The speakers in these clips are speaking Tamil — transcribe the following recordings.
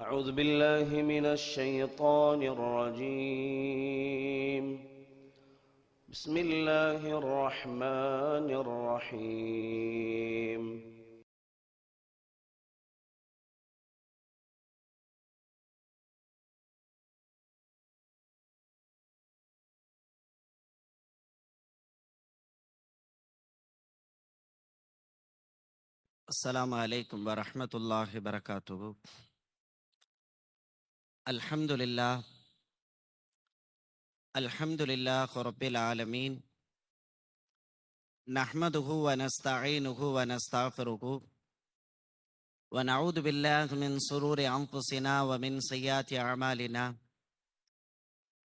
أعوذ بالله من الشيطان الرجيم. بسم الله الرحمن الرحيم. السلام عليكم ورحمة الله وبركاته. الحمد لله رب العالمين. نحمده ونستعينه ونستغفره ونعوذ بالله من شرور أنفسنا ومن سيئات أعمالنا.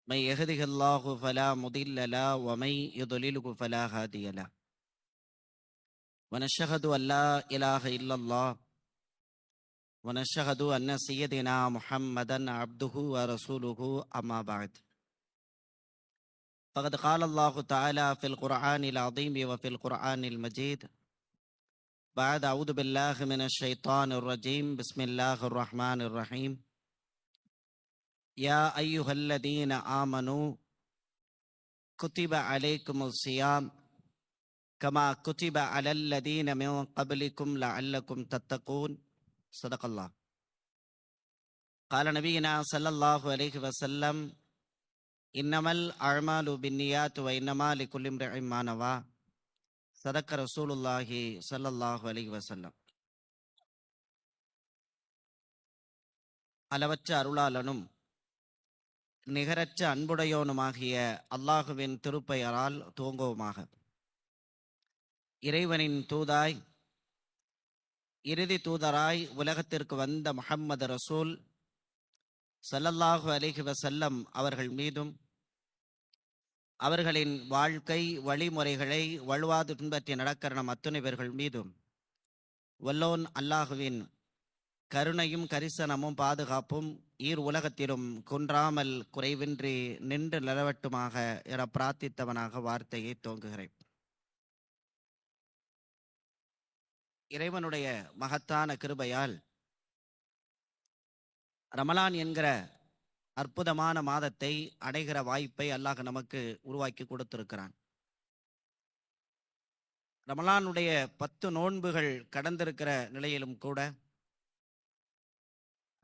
من يهده الله فلا مضل له ومن يضلله فلا هادي له. ونشهد أن لا إله إلا الله ونشهد أن سيدنا محمدا عبده ورسوله. أما بعد، فقد قال الله تعالى في القرآن العظيم وفي القرآن المجيد بعد أعوذ بالله من الشيطان الرجيم. بسم الله الرحمن الرحيم. يا أيها الذين آمنوا كتب عليكم الصيام كما كتب على الذين من قبلكم لعلكم تتقون. صدق الله. قال نبينا صلى الله عليه وسلم: إنما الأعمال بالنيات وإنما لكل امرئ ما نوى. صدق رسول الله صلى الله عليه وسلم. அளவற்ற அருளாளனும் நிகரற்ற அன்புடையோனுமாகிய அல்லாஹுவின் திருப்பெயரால் துவங்குவோமாக. இறைவனின் தூதாய் இறுதி தூதராய் உலகத்திற்கு வந்த முஹம்மது ரசூல் ஸல்லல்லாஹு அலைஹி வஸல்லம் அவர்கள் மீதும் அவர்களின் வாழ்க்கை வழிமுறைகளை வலுவாது பின்பற்றி நடக்கிற நம் அத்துணை பேர்கள் மீதும் வல்லோன் அல்லாஹுவின் கருணையும் கரிசனமும் பாதுகாப்பும் ஈர் உலகத்திலும் குன்றாமல் குறைவின்றி நின்று நிலவட்டுமாக என பிரார்த்தித்தவனாக வார்த்தையை துவங்குகிறேன். இறைவனுடைய மகத்தான கிருபையால் ரமலான் என்கிற அற்புதமான மாதத்தை அடைகிற வாய்ப்பை அல்லாஹ் நமக்கு உருவாக்கி கொடுத்திருக்கிறான். ரமலானுடைய 10 நோன்புகள் கடந்திருக்கிற நிலையிலும் கூட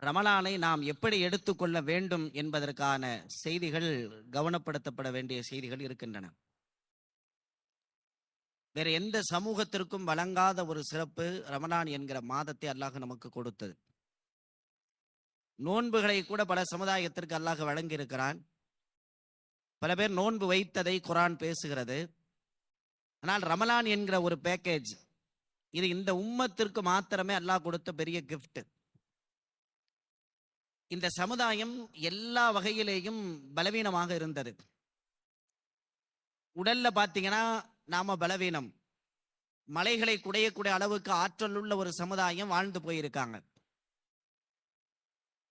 ரமலானை நாம் எப்படி எடுத்துக்கொள்ள வேண்டும் என்பதற்கான செய்திகள் கவனப்படுத்தப்பட வேண்டிய செய்திகள் இருக்கின்றன. வேற எந்த சமூகத்திற்கும் வழங்காத ஒரு சிறப்பு ரமலான் என்கிற மாதத்தை அல்லாஹ் நமக்கு கொடுத்தது. நோன்புகளை கூட பல சமுதாயத்திற்கு அல்லாஹ் வழங்கி இருக்கிறான். பல பேர் நோன்பு வைத்ததை குர்ஆன் பேசுகிறது. ஆனால் ரமலான் என்கிற ஒரு பேக்கேஜ், இது இந்த உம்மத்திற்கு மாத்திரமே அல்லாஹ் கொடுத்த பெரிய கிஃப்ட். இந்த சமுதாயம் எல்லா வகையிலேயும் பலவீனமாக இருந்தது. உடல்ல பார்த்தீங்கன்னா நாம பலவீனம். மலைகளை குடையக்கூடிய அளவுக்கு ஆற்றல் உள்ள ஒரு சமுதாயம் வாழ்ந்து போயிருக்காங்க.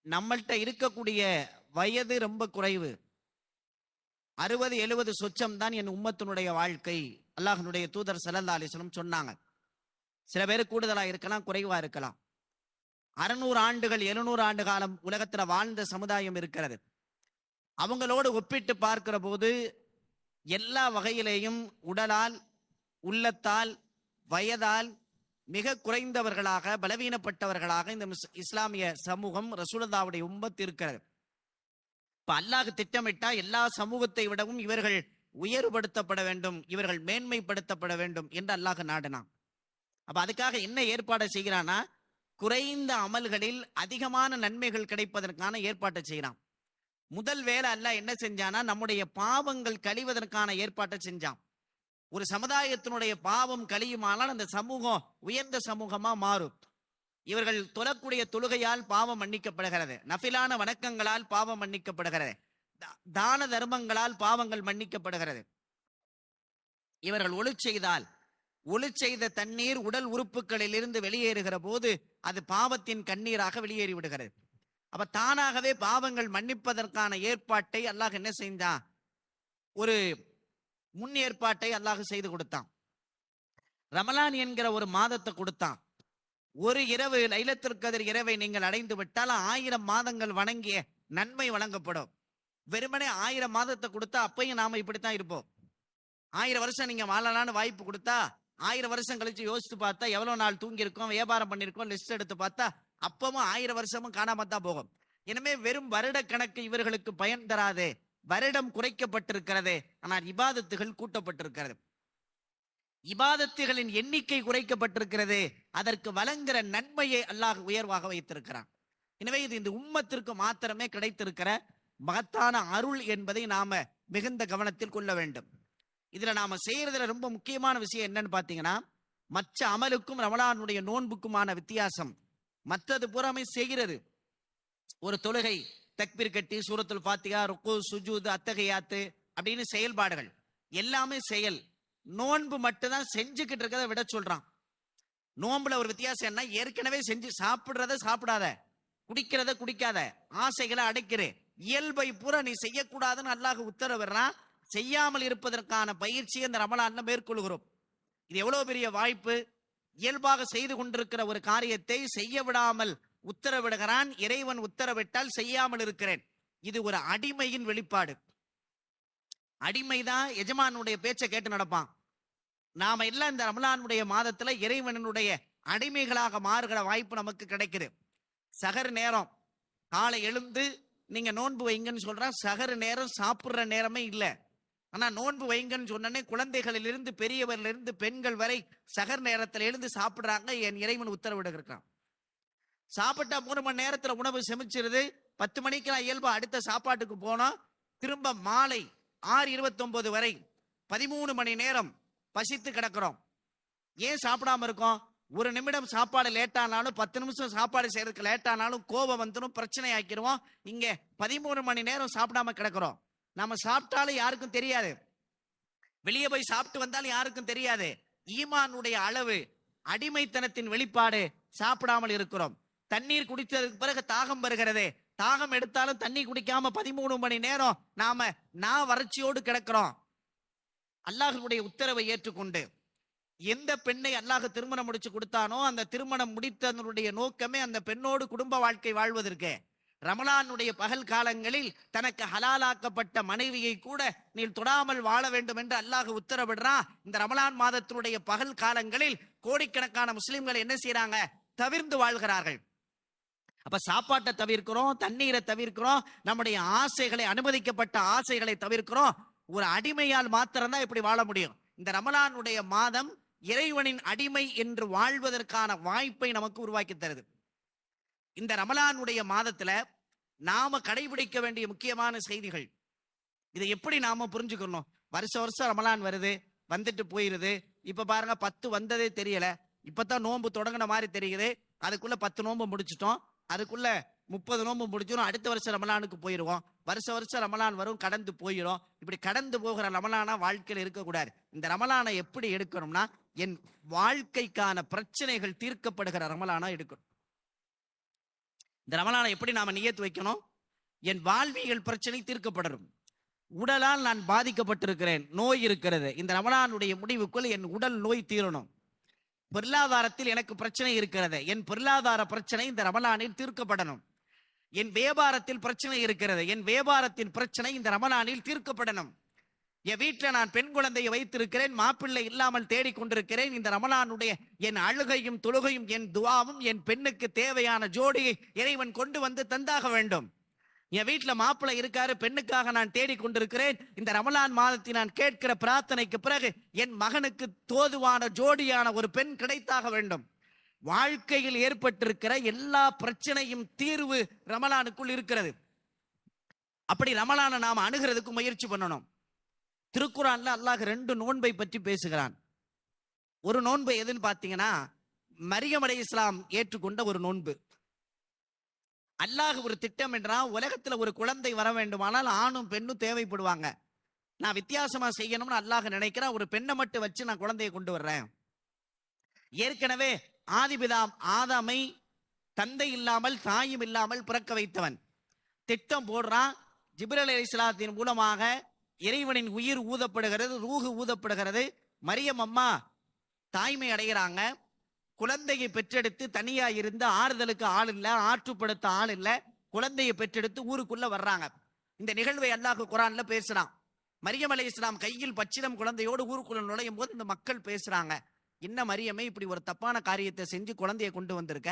நம்மள்கிட்ட இருக்கக்கூடிய வயது ரொம்ப குறைவு. 60-70 சொச்சம் தான் என் உம்மத்தினுடைய வாழ்க்கை. அல்லாஹ்வுடைய தூதர் ஸல்லல்லாஹு அலைஹி வஸல்லம் சொன்னாங்க. சில பேர் கூடுதலா இருக்கலாம், குறைவா இருக்கலாம். 600 ஆண்டுகள் 700 ஆண்டு காலம் உலகத்துல வாழ்ந்த சமுதாயம் இருக்கிறது. அவங்களோடு ஒப்பிட்டு பார்க்கிற போது எல்லா வகையிலேயும் உடலால், உள்ளத்தால், வயதால் மிக குறைந்தவர்களாக, பலவீனப்பட்டவர்களாக இந்த இஸ்லாமிய சமூகம் ரசூலுல்லாஹ்வுடைய உம்மத் இருக்கிறது. இப்ப அல்லாஹ் திட்டமிட்டா எல்லா சமூகத்தை விடவும் இவர்கள் உயர்வுபடுத்தப்பட வேண்டும், இவர்கள் மேன்மைப்படுத்தப்பட வேண்டும் என்று அல்லாஹ் நாடினான். அப்ப அதுக்காக என்ன ஏற்பாடு செய்கிறானா, குறைந்த அமல்களில் அதிகமான நன்மைகள் கிடைப்பதற்கான ஏற்பாட்டை செய்கிறான். முதல் வேலை அல்லாஹ் என்ன செஞ்சானா, நம்முடைய பாவங்கள் கழிவதற்கான ஏற்பாட்டை செஞ்சான். ஒரு சமுதாயத்தினுடைய பாவம் கழியுமானால் அந்த சமூகம் உயர்ந்த சமூகமா மாறும். இவர்கள் தொழக்கூடிய தொழுகையால் பாவம் மன்னிக்கப்படுகிறது, நஃபிலான வணக்கங்களால் பாவம் மன்னிக்கப்படுகிறது, தான தர்மங்களால் பாவங்கள் மன்னிக்கப்படுகிறது. இவர்கள் ஒளி செய்தால் ஒளி செய்த தண்ணீர் உடல் உறுப்புகளில் இருந்து வெளியேறுகிற போது அது பாவத்தின் கண்ணீராக வெளியேறி விடுகிறது. அப்ப தானாகவே பாவங்கள் மன்னிப்பதற்கான ஏற்பாட்டை அல்லாஹ் என்ன செஞ்சான், ஒரு முன் ஏற்பாட்டை அல்லாஹ் செய்து கொடுத்தான். ரமலான் என்கிற ஒரு மாதத்தை கொடுத்தான். ஒரு இரவு லைலத்துல் கத்ர் இரவை நீங்கள் அடைந்து விட்டால் 1000 மாதங்கள் வணங்கிய நன்மை வழங்கப்படும். வெறுமனே 1000 மாதத்தை கொடுத்தா அப்பயும் நாம இப்படித்தான் இருப்போம். 1000 வருஷம் நீங்க வாழலான்னு வாய்ப்பு கொடுத்தா 1000 வருஷம் கழிச்சு யோசித்து பார்த்தா எவ்வளவு நாள் தூங்கி இருக்கோம், வியாபாரம் பண்ணிருக்கோம், லிஸ்ட் எடுத்து பார்த்தா அப்பவும் 1000 வருஷமும் காணாம தான் போகும். எனவே வெறும் வருட கணக்கு இவர்களுக்கு பயன் தராது. வருடம் குறைக்கப்பட்டிருக்கிறது, ஆனால் இபாதத்துகள் கூட்டப்பட்டிருக்கிறது. இபாதத்துகளின் எண்ணிக்கை குறைக்கப்பட்டிருக்கிறது, அதற்கு வழங்குகிற நன்மையை அல்லாஹ் உயர்வாக வைத்திருக்கிறான். எனவே இது இந்த உம்மத்திற்கு மாத்திரமே கிடைத்திருக்கிற மகத்தான அருள் என்பதை நாம மிகுந்த கவனத்தில் கொள்ள வேண்டும். இதுல நாம செய்யறதுல ரொம்ப முக்கியமான விஷயம் என்னன்னு பாத்தீங்கன்னா, மற்ற அமலுக்கும் ரமலானுடைய நோன்புக்குமான வித்தியாசம். மற்றது பூராமே செய்கிறது. ஒரு தொழுகை, தக்பீர் கட்டி, சூரத்துல் ஃபாத்திஹா, ருக்கு, சுஜூத், அத்தகையாத்து அப்படின்னு செயல்பாடுகள் எல்லாமே செயல். நோன்பு மட்டும்தான் செஞ்சுக்கிட்டு இருக்கிறத விட சொல்றான். நோன்புல ஒரு வித்தியாசம் என்ன, ஏற்கனவே செஞ்சு சாப்பிடுறத சாப்பிடாத, குடிக்கிறத குடிக்காத, ஆசைகளை அடைக்கிறே, இயல்பை பூரா நீ செய்யக்கூடாதுன்னு அல்லாஹ் உத்தரவிடுறான். செய்யாமல் இருப்பதற்கான பயிற்சியை இந்த ரமலான்ல மேற்கொள்கிறோம். இது எவ்வளவு பெரிய வாய்ப்பு. இயல்பாக செய்து கொண்டிருக்கிற ஒரு காரியத்தை செய்ய விடாமல் உத்தரவிடுகிறான். இறைவன் உத்தரவிட்டால் செய்யாமல் இருக்கிறேன். இது ஒரு அடிமையின் வெளிப்பாடு. அடிமைதான் எஜமானுடைய பேச்சை கேட்டு நடப்பான். நாம எல்லாம் இந்த ரமலானுடைய மாதத்துல இறைவனுடைய அடிமைகளாக மாறுகிற வாய்ப்பு நமக்கு கிடைக்குது. சகர் நேரம், காலை எழுந்து நீங்க நோன்பு வைங்கன்னு சொல்ற, சகர் நேரம் சாப்பிடுற நேரமே இல்லை. ஆனா நோன்பு வைங்கன்னு சொன்னே குழந்தைகளிலிருந்து பெரியவரிலிருந்து பெண்கள் வரை சகர் நேரத்தில் எழுந்து சாப்பிடுறாங்க. என் இறைவன் உத்தரவிடுகிறான். சாப்பிட்டா 3 மணி நேரத்துல உணவு செமிச்சிருது. 10 மணிக்கு நான் இயல்பா அடுத்த சாப்பாட்டுக்கு போனோம். திரும்ப மாலை 6:29 வரை 13 மணி நேரம் பசித்து கிடக்கிறோம். ஏன் சாப்பிடாம இருக்கோம்? ஒரு நிமிடம் சாப்பாடு லேட்டானாலும், 10 நிமிஷம் சாப்பாடு செய்யறதுக்கு லேட்டானாலும் கோபம் வந்துடும், பிரச்சனை ஆக்கிடுவோம். இங்க 13 மணி நேரம் சாப்பிடாம கிடக்கிறோம். நம்ம சாப்பிட்டாலும் யாருக்கும் தெரியாது, வெளியே போய் சாப்பிட்டு வந்தாலும் யாருக்கும் தெரியாது. ஈமானுடைய அளவு, அடிமைத்தனத்தின் வெளிப்பாடு. சாப்பிடாமல் இருக்கிறோம். தண்ணீர் குடித்ததுக்கு பிறகு தாகம் வருகிறது. தாகம் எடுத்தாலும் தண்ணி குடிக்காம 13 மணி நேரம் நாம வறட்சியோடு கிடக்கிறோம். அல்லாஹ்வுடைய உத்தரவை ஏற்றுக்கொண்டு எந்த பெண்ணை அல்லாஹ் திருமணம் முடிச்சு கொடுத்தானோ அந்த திருமணம் முடித்ததனுடைய நோக்கமே அந்த பெண்ணோடு குடும்ப வாழ்க்கை வாழ்வதற்கு. ரமலானுடைய பகல் காலங்களில் தனக்கு ஹலாலாக்கப்பட்ட மனைவியை கூட நீ தொடாமல் வாழ வேண்டும் என்று அல்லாஹ் உத்தரவிடுறான். இந்த ரமலான் மாதத்தினுடைய பகல் காலங்களில் கோடிக்கணக்கான முஸ்லிம்கள் என்ன செய்யறாங்க? தவிர்ந்து வாழ்கிறார்கள். அப்ப சாப்பாட்டை தவிர்க்கிறோம், தண்ணீரை தவிர்க்கிறோம், நம்முடைய ஆசைகளை, அனுமதிக்கப்பட்ட ஆசைகளை தவிர்க்கிறோம். ஒரு அடிமையால் மாத்திரம்தான் இப்படி வாழ முடியும். இந்த ரமலானுடைய மாதம் இறைவனின் அடிமை என்று வாழ்வதற்கான வாய்ப்பை நமக்கு உருவாக்கி தருது. இந்த ரமலானுடைய மாதத்துல நாம கடைபிடிக்க வேண்டிய முக்கியமான செய்திகள். இதை எப்படி நாம புரிஞ்சுக்கணும்? வருஷம் ரமலான் வருது, வந்துட்டு போயிருது. இப்ப பாருங்க 10 வந்ததே தெரியல. இப்பதான் நோன்பு தொடங்கின மாதிரி தெரியுது. அதுக்குள்ள 10 நோன்பு முடிச்சிட்டோம். அதுக்குள்ள 30 நோன்பு முடிச்சிடும். அடுத்த வருஷம் ரமலானுக்கு போயிருவோம். வருஷம் ரமலான் வரும், கடந்து போயிடும். இப்படி கடந்து போகிற ரமலானா வாழ்க்கையில் இருக்கக்கூடாது. இந்த ரமலானை எப்படி எடுக்கணும்னா, என் வாழ்க்கைக்கான பிரச்சனைகள் தீர்க்கப்படுகிற ரமலானா எடுக்கணும். இந்த ரமலானை எப்படி நாம நியத்து வைக்கணும்? என் வாழ்வியல் பிரச்சனை தீர்க்கப்படணும். உடலால் நான் பாதிக்கப்பட்டிருக்கிறேன், நோய் இருக்கிறது. இந்த ரமலானுடைய முடிவுக்குள் என் உடல் நோய் தீரணும். பொருளாதாரத்தில் எனக்கு பிரச்சனை இருக்கிறது, என் பொருளாதார பிரச்சனை இந்த ரமலானில் தீர்க்கப்படணும். என் வியாபாரத்தில் பிரச்சனை இருக்கிறது, என் வியாபாரத்தின் பிரச்சனை இந்த ரமலானில் தீர்க்கப்படணும். என் வீட்டுல நான் பெண் குழந்தையை வைத்திருக்கிறேன், மாப்பிள்ளை இல்லாமல் தேடிக்கொண்டிருக்கிறேன். இந்த ரமலானுடைய என் அழுகையும் தொழுகையும் என் துவாவும் என் பெண்ணுக்கு தேவையான ஜோடியை இறைவன் கொண்டு வந்து தந்தாக வேண்டும். என் வீட்டுல மாப்பிள்ளை இருக்காரு, பெண்ணுக்காக நான் தேடிக்கொண்டிருக்கிறேன். இந்த ரமலான் மாதத்தில் நான் கேட்கிற பிரார்த்தனைக்கு பிறகு என் மகனுக்கு தோதுவான ஜோடியான ஒரு பெண் கிடைத்தாக வேண்டும். வாழ்க்கையில் ஏற்பட்டிருக்கிற எல்லா பிரச்சனையும் தீர்வு ரமலானுக்குள் இருக்கிறது. அப்படி ரமலானை நாம அணுகிறதுக்கு முயற்சி பண்ணணும். திருக்குறான்ல அல்லாஹ் 2 நோன்பை பற்றி பேசுகிறான். ஒரு நோன்பு எதுன்னு பாத்தீங்கன்னா, மரியம் அலைஹிஸ்ஸலாம் ஏற்றுக்கொண்ட ஒரு நோன்பு. அல்லாஹ் ஒரு திட்டம் என்றால், உலகத்துல ஒரு குழந்தை வர வேண்டுமானால் ஆணும் பெண்ணும் தேவைப்படுவாங்க. நான் வித்தியாசமா செய்யணும்னு அல்லாஹ் நினைக்கிறேன். ஒரு பெண்ணை மட்டும் வச்சு நான் குழந்தையை கொண்டு வர்றேன். ஏற்கனவே ஆதிபிதாம் ஆதாமை தந்தை இல்லாமல் தாயும் இல்லாமல் பிறக்க வைத்தவன். திட்டம் போடுறான். ஜிப்ரீல் அலைஹிஸ்ஸலாத்தின் மூலமாக இறைவனின் உயிர் ஊதப்படுகிறது, ரூஹு ஊதப்படுகிறது. மரியம் அம்மா தாய்மை அடைகிறாங்க. குழந்தையை பெற்றெடுத்து தனியா இருந்து ஆறுதலுக்கு ஆள் இல்ல, ஆற்றுப்படுத்த ஆள் இல்ல, குழந்தையை பெற்றெடுத்து ஊருக்குள்ள வர்றாங்க. இந்த நிகழ்வை அல்லாஹ் குர்ஆன்ல பேசுறான். மரியம் அலைஹிஸ்ஸலாம் கையில் பச்சிலம் குழந்தையோடு ஊருக்குள்ள நுழையும் போது இந்த மக்கள் பேசுறாங்க, என்ன மரியமே இப்படி ஒரு தப்பான காரியத்தை செஞ்சு குழந்தைய கொண்டு வந்திருக்க,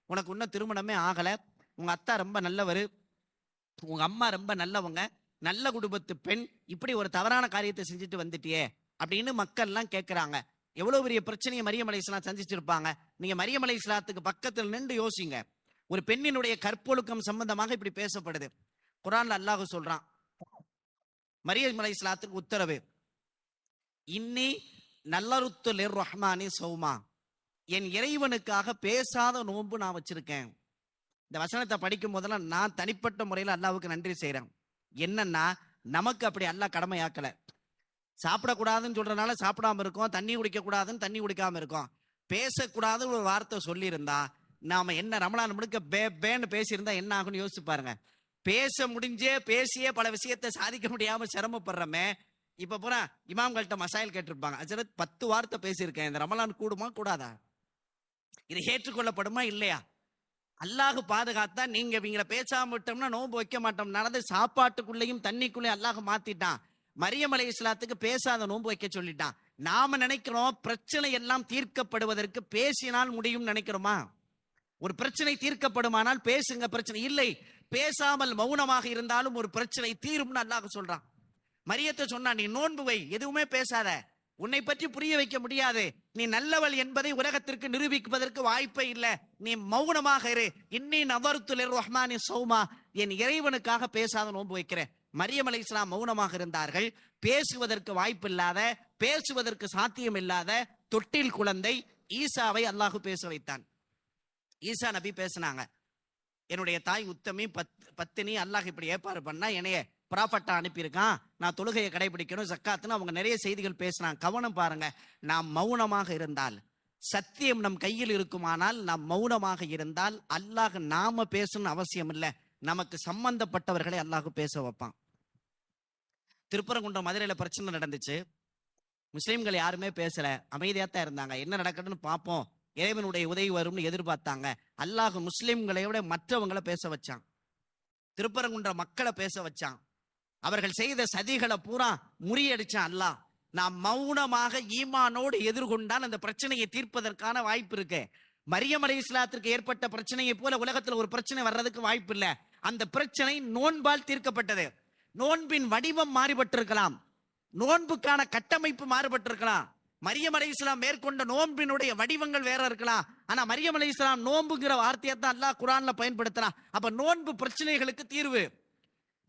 உனக்கு இன்னும் திருமணமே ஆகல, உங்க அத்தா ரொம்ப நல்லவரு, உங்க அம்மா ரொம்ப நல்லவங்க, நல்ல குடும்பத்து பெண், இப்படி ஒரு தவறான காரியத்தை செஞ்சுட்டு வந்துட்டியே அப்படின்னு மக்கள் எல்லாம் கேட்கிறாங்க. எவ்வளவு பெரிய பிரச்சனையை மரியம் அலைஹிஸ்ஸலாம் சந்திச்சிருப்பாங்க. நீங்க மரியம் அலைஹிஸ்ஸலாத்துக்கு பக்கத்தில் நின்று யோசிங்க. ஒரு பெண்ணினுடைய கற்பொழுக்கம் சம்பந்தமாக இப்படி பேசப்படுது. குர்ஆன்ல அல்லாஹ் சொல்றான், மரியம் அலைஹிஸ்ஸலாத்துக்கு உத்தரவு, இன்னி நல்லருத்து லிர் ரஹ்மானி சௌமா, என் இறைவனுக்காக பேசாத நோன்பு நான் வச்சிருக்கேன். இந்த வசனத்தை படிக்கும் போதெல்லாம் நான் தனிப்பட்ட முறையில் அல்லாஹ்வுக்கு நன்றி செய்யறேன். என்னன்னா, நமக்கு அப்படி அல்லாஹ் கடமையாக்கல. சாப்பிடக்கூடாதுன்னு சொல்றதுனால சாப்பிடாம இருக்கோம், தண்ணி குடிக்க கூடாதுன்னு தண்ணி குடிக்காம இருக்கோம். பேசக்கூடாதுன்னு ஒரு வார்த்தை சொல்லி இருந்தா நாம என்ன ரமலான் முழுக்க பேன்னு பேசியிருந்தா என்ன ஆகும்னு யோசிச்சு பாருங்க. பேசியே பல விஷயத்தை சாதிக்க முடியாம சிரமப்படுறமே. இப்ப பூரா இமாம்கள்ட்ட மசாயில் கேட்டிருப்பாங்க, அஜரத் 10 வார்த்தை பேசியிருக்கேன், இந்த ரமலான் கூடுமா கூடாதா, இது ஏற்றுக்கொள்ளப்படுமா இல்லையா? அல்லாஹ் பாதுகாத்தா. நீங்க இவங்களை பேசாம விட்டோம்னா நோன்பு வைக்க மாட்டோம். நடந்து சாப்பாட்டுக்குள்ளேயும் தண்ணிக்குள்ளேயும் அல்லாஹ் மாத்திட்டான். மரியம் அலைஹிஸ்ஸலாத்துக்கு பேசாத நோன்பு வைக்க சொல்லிட்டான். நாம நினைக்கிறோம் பிரச்சனை எல்லாம் தீர்க்கப்படுவதற்கு பேசினால் முடியும் நினைக்கிறோமா? ஒரு பிரச்சனை தீர்க்கப்படுமானால் பேசுங்க, பிரச்சனை இல்லை. பேசாமல் மௌனமாக இருந்தாலும் ஒரு பிரச்சனை தீரும்னு அல்லாஹ் சொல்றான். மரியத்தை சொன்னா, நீ நோன்பு வை, எதுவுமே பேசாத, உன்னை பற்றி புரிய வைக்க முடியாது, நீ நல்லவள் என்பதை உலகத்திற்கு நிரூபிப்பதற்கு வாய்ப்பே இல்லை, நீ மௌனமாக இரு. இன்னி நதர்து லிர் ரஹ்மானி சௌமா, என் இறைவனுக்காக பேசாத நோன்பு வைக்கிறேன். மரியம் அலைஹிஸ்ஸலாம் மௌனமாக இருந்தார்கள். பேசுவதற்கு வாய்ப்பில்லாத, பேசுவதற்கு சாத்தியம் இல்லாத தொட்டில் குழந்தை ஈசாவை அல்லாஹ் பேச வைத்தான். ஈசா நபி பேசினாங்க, என்னுடைய தாய் உத்தமி பத்தினி, அல்லாஹ் இப்படி ஏற்பாடு பண்ணா என்னைய ப்ராஃபட்டா அனுப்பியிருக்கான், நான் தொழுகையை கடைபிடிக்கணும், ஜக்காத்துன்னு அவங்க நிறைய செய்திகள் பேசினாங்க. கவனம் பாருங்க, நாம் மௌனமாக இருந்தால், சத்தியம் நம் கையில் இருக்குமானால், நாம் மௌனமாக இருந்தால் அல்லாஹ் நாம பேசணும்னு அவசியம் இல்லை, நமக்கு சம்பந்தப்பட்டவர்களை அல்லாஹ் பேச வைப்பான். திருப்பரங்குன்றம் மதுரையில பிரச்சனை நடந்துச்சு. முஸ்லிம்கள் யாருமே பேசல, அமைதியாத்தான் இருந்தாங்க. என்ன நடக்குதுன்னு பார்ப்போம், இறைவனுடைய உதவி வரும்னு எதிர்பார்த்தாங்க. அல்லாஹ் முஸ்லிம்களை விட மற்றவங்களை பேச வச்சான். திருப்பரங்குன்ற மக்களை பேச வச்சான். அவர்கள் செய்த சதிகளை பூரா முறியடிச்சான் அல்லாஹ். நாம் மௌனமாக ஈமானோடு எதிர்கொண்டால் அந்த பிரச்சனையை தீர்ப்பதற்கான வாய்ப்பு இருக்கு. மரியம் அலைஹிஸ்ஸலாத்திற்கு ஏற்பட்ட பிரச்சனையை போல உலகத்தில் ஒரு பிரச்சனை வர்றதுக்கு வாய்ப்பு இல்லை. அந்த பிரச்சனை நோன்பால் தீர்க்கப்பட்டது. நோன்பின் வடிவம் மாறுபட்டிருக்கலாம், நோன்புக்கான கட்டமைப்பு மாறுபட்டிருக்கலாம். மரியம் அலைஹிஸ்ஸலாம் மேற்கொண்ட நோன்பினுடைய வடிவங்கள் வேற இருக்கலாம். ஆனா மரியம் அலைஹிஸ்ஸலாம் நோன்புங்கிற வார்த்தையை தான் அல்லாஹ் குர்ஆன்ல பயன்படுத்தலாம். அப்ப நோன்பு பிரச்சனைகளுக்கு தீர்வு.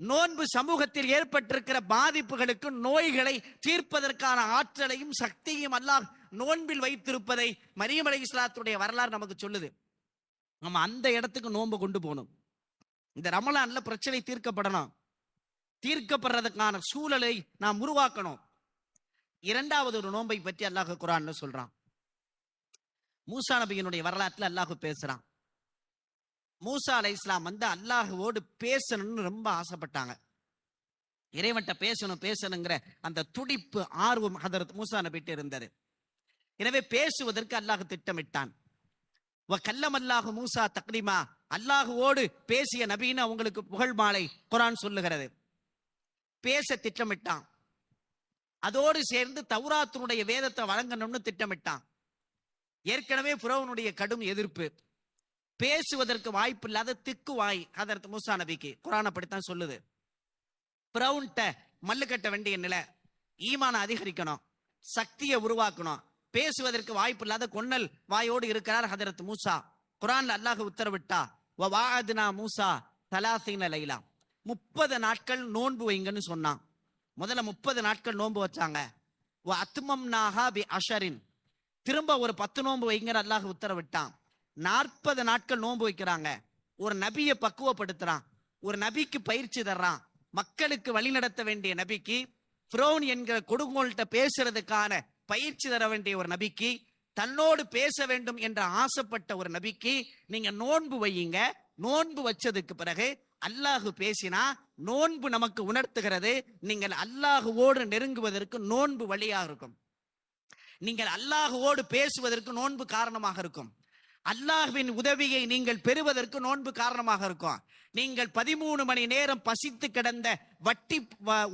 நோன்பு சமூகத்தில் ஏற்பட்டிருக்கிற பாதிப்புகளுக்கு, நோய்களை தீர்ப்பதற்கான ஆற்றலையும் சக்தியையும் அல்லாஹ் நோன்பில் வைத்திருப்பதை மரியம் அலைஹிஸ்ஸலாத்துடைய வரலாறு நமக்கு சொல்லுது. நம்ம அந்த இடத்துக்கு நோன்பு கொண்டு போகணும். இந்த ரமலான்ல பிரச்சனை தீர்க்கப்படணும், தீர்க்கப்படுறதுக்கான சூழலை நாம் உருவாக்கணும். இரண்டாவது ஒரு நோன்பை பற்றி அல்லாஹ் குர்ஆன்ல சொல்றான். மூசா நபியினுடைய வரலாற்றுல அல்லாஹ் பேசுறான். மூசா அலைஹிஸ்ஸலாம் அல்லாஹ்வோடு பேசணும்னு ரொம்ப ஆசைப்பட்டாங்க. இறைவன்ட்ட பேசணுங்கிற அந்த துடிப்பு, ஆர்வம் ஹதரத் மூசா நபிட்ட இருந்தது. எனவே பேசுவதற்கு அல்லாஹ் திட்டமிட்டான். கல்லமல்லாஹு மூசா தக்லீமா, அல்லாஹ்வோடு பேசிய நபின்னு அவங்களுக்கு புகழ் மாலை குர்ஆன் சொல்லுகிறது. பேச திட்டமிட்டான். அதோடு சேர்ந்து தௌராத்தினுடைய வேதத்தை வழங்கணும்னு திட்டமிட்டான். ஏற்கனவே ஃபிரௌனுடைய கடும் எதிர்ப்பு, பேசுவதற்கு வாய்ப்பு இல்லாத திக்குவாய் ஹதரத் மூசா நபிக்கு. குர்ஆன் அப்படித்தான் சொல்லுது. ஃபிரௌன்ட்ட மல்லு கட்ட வேண்டிய நிலை, ஈமான அதிகரிக்கணும், சக்தியை உருவாக்கணும், பேசுவதற்கு வாய்ப்பு இல்லாத கொன்னல் வாயோடு இருக்கிறார் ஹதரத் மூசா. குர்ஆன்ல அல்லாஹ் உத்தரவிட்டா, வஅத்னா மூசா 30 லைலா, 30 நாட்கள் நோன்பு வைங்கன்னு சொன்னான். முதல்ல 30 நாட்கள் நோன்பு வச்சாங்க. அத்மம்னாஹா பி அஷரின், திரும்ப ஒரு 10 நோன்பு வைங்கிற அல்லாஹ் உத்தரவிட்டான். 40 நாட்கள் நோன்பு வைக்கிறாங்க. ஒரு நபியை பக்குவப்படுத்துறான், ஒரு நபிக்கு பயிற்சி தர்றான். மக்களுக்கு வழி நடத்த வேண்டிய நபிக்கு, ஃபிரௌன் என்கிற கொடுங்கோல்கிட்ட பேசுறதுக்கான பயிற்சி தர வேண்டிய ஒரு நபிக்கு, தன்னோடு பேச வேண்டும் என்ற ஆசைப்பட்ட ஒரு நபிக்கு நீங்க நோன்பு வையுங்க. நோன்பு வச்சதுக்கு பிறகு அல்லாஹ் பேசினா நோன்பு நமக்கு உணர்த்துகிறது, நீங்கள் அல்லாஹுவோடு நெருங்குவதற்கு நோன்பு வழியாக இருக்கும். நீங்கள் அல்லாஹ்வோடு பேசுவதற்கு நோன்பு காரணமாக இருக்கும். அல்லாஹ்வின் உதவியை நீங்கள் பெறுவதற்கு நோன்பு காரணமாக இருக்கும். நீங்கள் 13 மணி நேரம் பசித்து கிடந்த